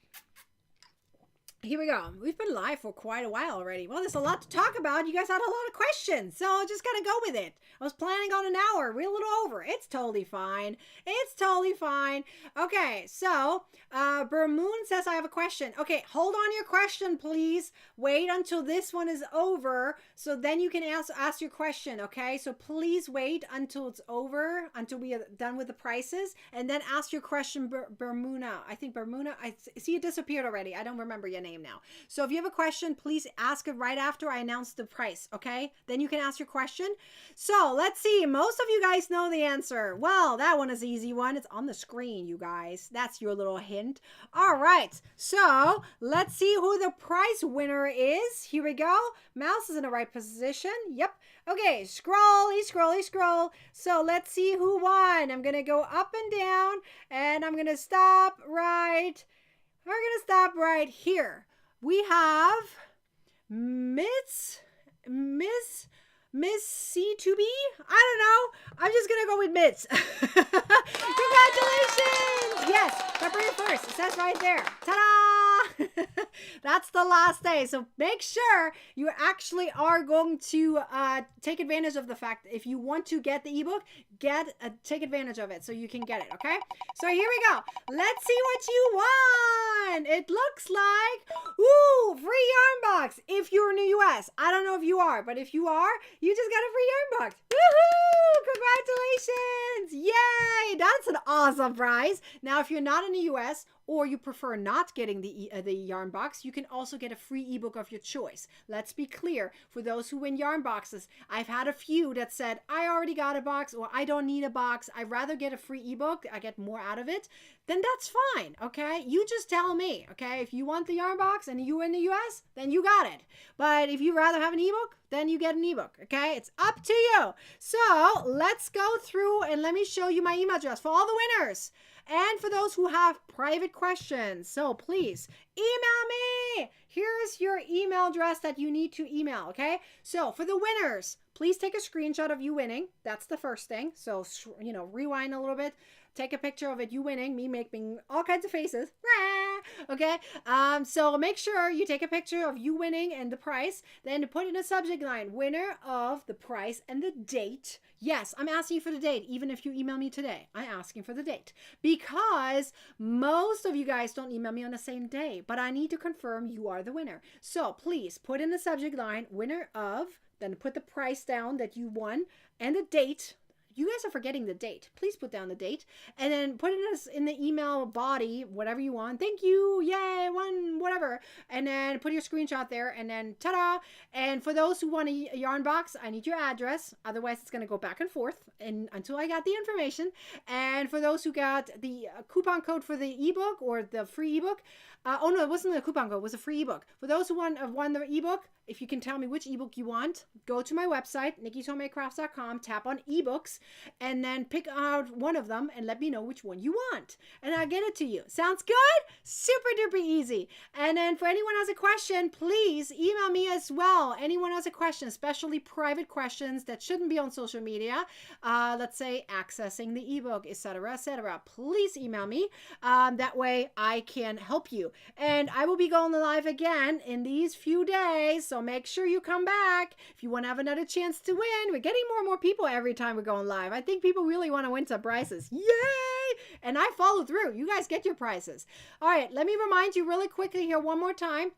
Here we go. We've been live for quite a while already. Well, there's a lot to talk about. You guys had a lot of questions, so I just gotta go with it. I was planning on an hour. We're a little over. It's totally fine. It's totally fine. Okay, so Bermoon says I have a question. Okay, hold on your question, please. Wait until this one is over, so then you can ask your question. Okay, so please wait until it's over, until we are done with the prices, and then ask your question, Bermuna. I think Bermuna. I see it disappeared already. I don't remember your name now. So if you have a question, please ask it right after I announce the price, okay? Then you can ask your question. So let's see. Most of you guys know the answer. Well, that one is an easy one. It's on the screen, you guys. That's your little hint. All right. So let's see who the prize winner is. Here we go. Mouse is in the right position. Yep. Okay, scroll. So let's see who won. I'm going to go up and down, and I'm going to stop right. We're going to stop right here. We have Miss C2B? I don't know. I'm just going to go with Miss. Congratulations! Yes, February 1st. It says right there. Ta-da! That's the last day. So make sure you actually are going to take advantage of the fact that if you want to get the ebook, take advantage of it so you can get it, okay? So here we go. Let's see what you won. It looks like, ooh, free yarn box if you're in the US. I don't know if you are, but if you are, you just got a free yarn box. Woohoo! Congratulations! Yay! That's an awesome prize. Now, if you're not in the US, or you prefer not getting the yarn box, you can also get a free ebook of your choice. Let's be clear, for those who win yarn boxes, I've had a few that said, I already got a box, or I don't need a box, I'd rather get a free ebook, I get more out of it, then that's fine, okay? You just tell me, okay? If you want the yarn box and you're in the US, then you got it. But if you'd rather have an ebook, then you get an ebook, okay? It's up to you. So let's go through and let me show you my email address for all the winners. And for those who have private questions, so please email me. Here's your email address that you need to email, okay? So for the winners, please take a screenshot of you winning. That's the first thing. So, rewind a little bit. Take a picture of it, you winning, me making all kinds of faces. Okay, so make sure you take a picture of you winning and the price. Then put in a subject line, winner of the price and the date. Yes, I'm asking for the date, even if you email me today. I'm asking for the date because most of you guys don't email me on the same day, but I need to confirm you are the winner. So please put in the subject line, winner of, then put the price down that you won and the date. You guys are forgetting the date. Please put down the date and then put it in the email body, whatever you want. Thank you. Yay. One, whatever. And then put your screenshot there and then ta-da. And for those who want a yarn box, I need your address. Otherwise, it's going to go back and forth until I got the information. And for those who got the coupon code for the ebook or the free ebook, oh no, it wasn't a coupon code. It was a free ebook. For those who won the ebook, if you can tell me which ebook you want, go to my website, nikkishomemade.crafts.com, tap on ebooks, and then pick out one of them and let me know which one you want. And I'll get it to you. Sounds good? Super duper easy. And then for anyone who has a question, please email me as well. Anyone who has a question, especially private questions that shouldn't be on social media, let's say accessing the ebook, etc., etc., please email me. That way I can help you. And I will be going live again in these few days. So make sure you come back if you want to have another chance to win. We're getting more and more people every time we're going live. I think people really want to win some prizes. Yay! And I follow through. You guys get your prizes. All right, let me remind you really quickly here one more time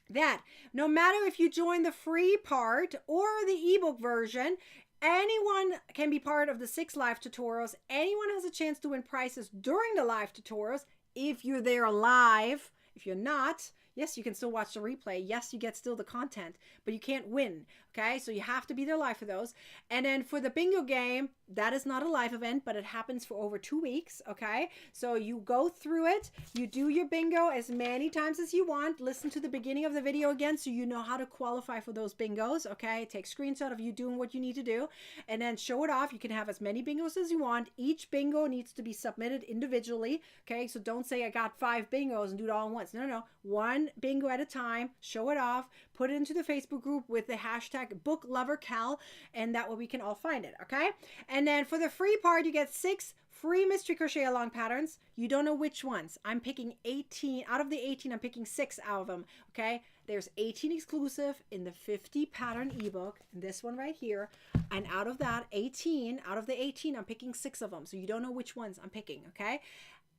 that no matter if you join the free part or the ebook version, anyone can be part of the 6 live tutorials. Anyone has a chance to win prizes during the live tutorials if you're there live. If you're not, yes, you can still watch the replay. Yes, you get still the content, but you can't win. Okay, so you have to be there live for those. And then for the bingo game, that is not a live event, but it happens for over 2 weeks. Okay, so you go through it, you do your bingo as many times as you want. Listen to the beginning of the video again so you know how to qualify for those bingos. Okay, take a screenshot of you doing what you need to do and then show it off. You can have as many bingos as you want. Each bingo needs to be submitted individually. Okay, so don't say I got 5 bingos and do it all at once. No, one bingo at a time. Show it off, put it into the Facebook group with the hashtag BookLoverCal, and that way we can all find it. Okay, And then for the free part, you get 6 free mystery crochet along patterns. You don't know which ones. I'm picking 18 out of the 18. I'm picking 6 out of them. Okay, there's 18 exclusive in the 50 pattern ebook, this one right here, and out of that 18, out of the 18, I'm picking 6 of them. So you don't know which ones I'm picking. Okay,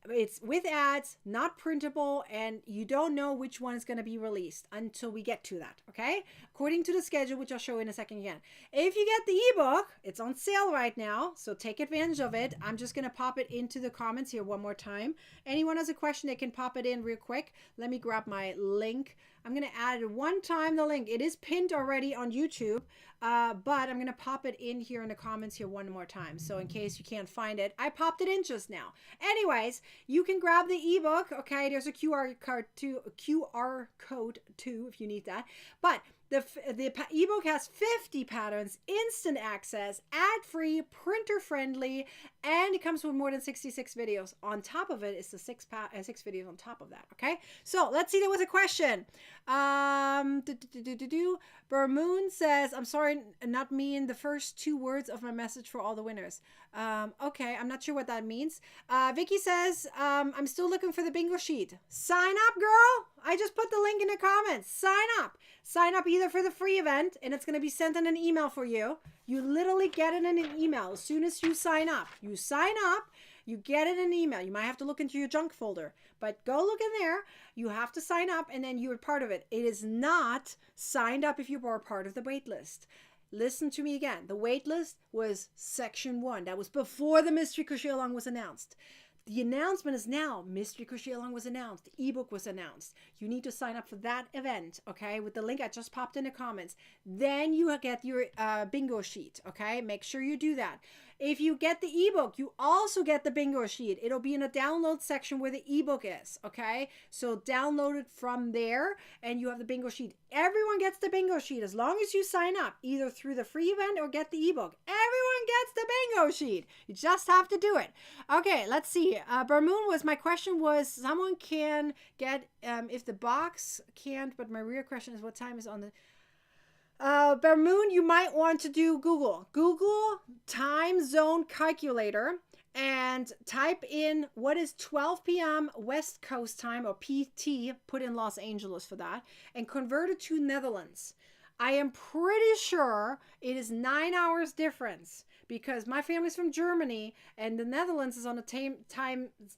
it's with ads, not printable, and you don't know which one is going to be released until we get to that. Okay, according to the schedule, which I'll show you in a second again. If you get the ebook, it's on sale right now, so take advantage of it. I'm just going to pop it into the comments here one more time. Anyone has a question, they can pop it in real quick. Let me grab my link. I'm going to add one time the link. It is pinned already on YouTube, but I'm going to pop it in here in the comments here one more time. So in case you can't find it, I popped it in just now. Anyways, you can grab the ebook. Okay, there's a QR code too if you need that. But the ebook has 50 patterns, instant access, ad-free, printer-friendly, and it comes with more than 66 videos. On top of it is the 6 videos on top of that. Okay, so let's see. There was a question. Bermoon says, I'm sorry, not mean the first 2 words of my message for all the winners. Okay, I'm not sure what that means. Vicky says, I'm still looking for the bingo sheet. Sign up, girl. I just put the link in the comments. Sign up. Sign up either for the free event, and it's going to be sent in an email for you. You literally get it in an email as soon as you sign up. You sign up, you get it in an email. You might have to look into your junk folder, but go look in there. You have to sign up, and then you're part of it. It is not signed up if you were part of the wait list. Listen to me again. The wait list was section 1. That was before the Mystery Crochet Along was announced. The announcement is now. Mystery Crochet Along was announced. The ebook was announced. You need to sign up for that event, okay, with the link I just popped in the comments. Then you get your bingo sheet, okay? Make sure you do that. If you get the ebook, you also get the bingo sheet. It'll be in a download section where the ebook is, okay? So download it from there, and you have the bingo sheet. Everyone gets the bingo sheet as long as you sign up, either through the free event or get the ebook. Everyone gets the bingo sheet. You just have to do it. Okay, let's see. Bermoon was, my question was, someone can get, if the box can't, but my real question is what time is on the... Bermoon, you might want to do Google time zone calculator and type in what is 12 p.m. West Coast time, or PT, put in Los Angeles for that, and convert it to Netherlands. I am pretty sure it is 9 hours difference, because my family's from Germany and the Netherlands is on the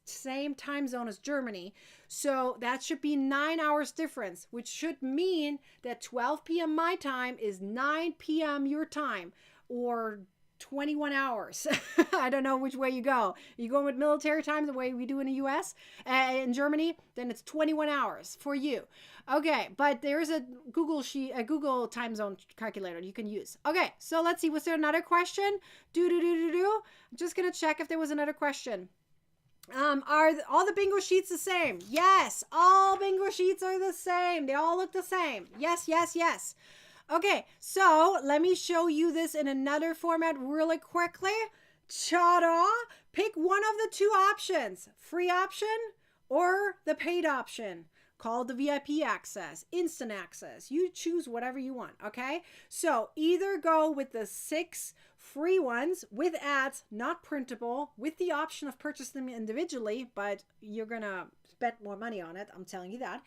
same time zone as Germany. So that should be 9 hours difference, which should mean that 12 p.m. my time is 9 p.m. your time, or 21 hours. I don't know which way you go. You go with military time the way we do in the US, in Germany, then it's 21 hours for you. Okay, but there's a Google time zone calculator you can use. Okay, so let's see. Was there another question? I'm just gonna check if there was another question. Are all the bingo sheets the same? Yes, all bingo sheets are the same. They all look the same. Yes, yes, yes. Okay, so let me show you this in another format really quickly. Ta-da! Pick one of the 2 options, free option or the paid option, called the VIP access, instant access. You choose whatever you want, okay? So either go with the 6 free ones with ads, not printable, with the option of purchasing them individually, but you're gonna spend more money on it, I'm telling you that.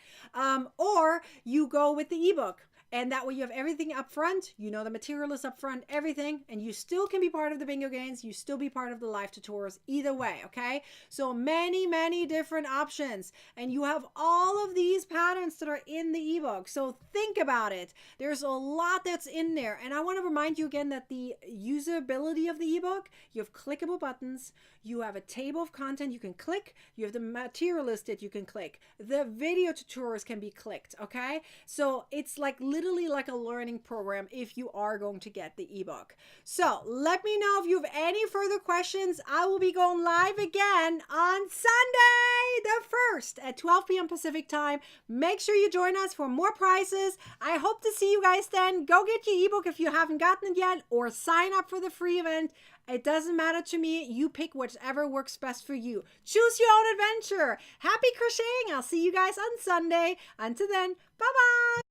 Or you go with the ebook. And that way you have everything up front, you know the material is up front, everything, and you still can be part of the bingo games, you still be part of the live tutorials, either way, okay? So many, many different options, and you have all of these patterns that are in the ebook, so think about it. There's a lot that's in there, and I want to remind you again that the usability of the ebook, you have clickable buttons, you have a table of content you can click, you have the material list that you can click, the video tutorials can be clicked, okay? So it's like literally like a learning program if you are going to get the ebook. So let me know if you have any further questions. I will be going live again on Sunday the 1st at 12 p.m. Pacific time. Make sure you join us for more prizes. I hope to see you guys then. Go get your ebook if you haven't gotten it yet, or sign up for the free event. It doesn't matter to me. You pick whatever works best for you. Choose your own adventure. Happy crocheting. I'll see you guys on Sunday. Until then, bye-bye.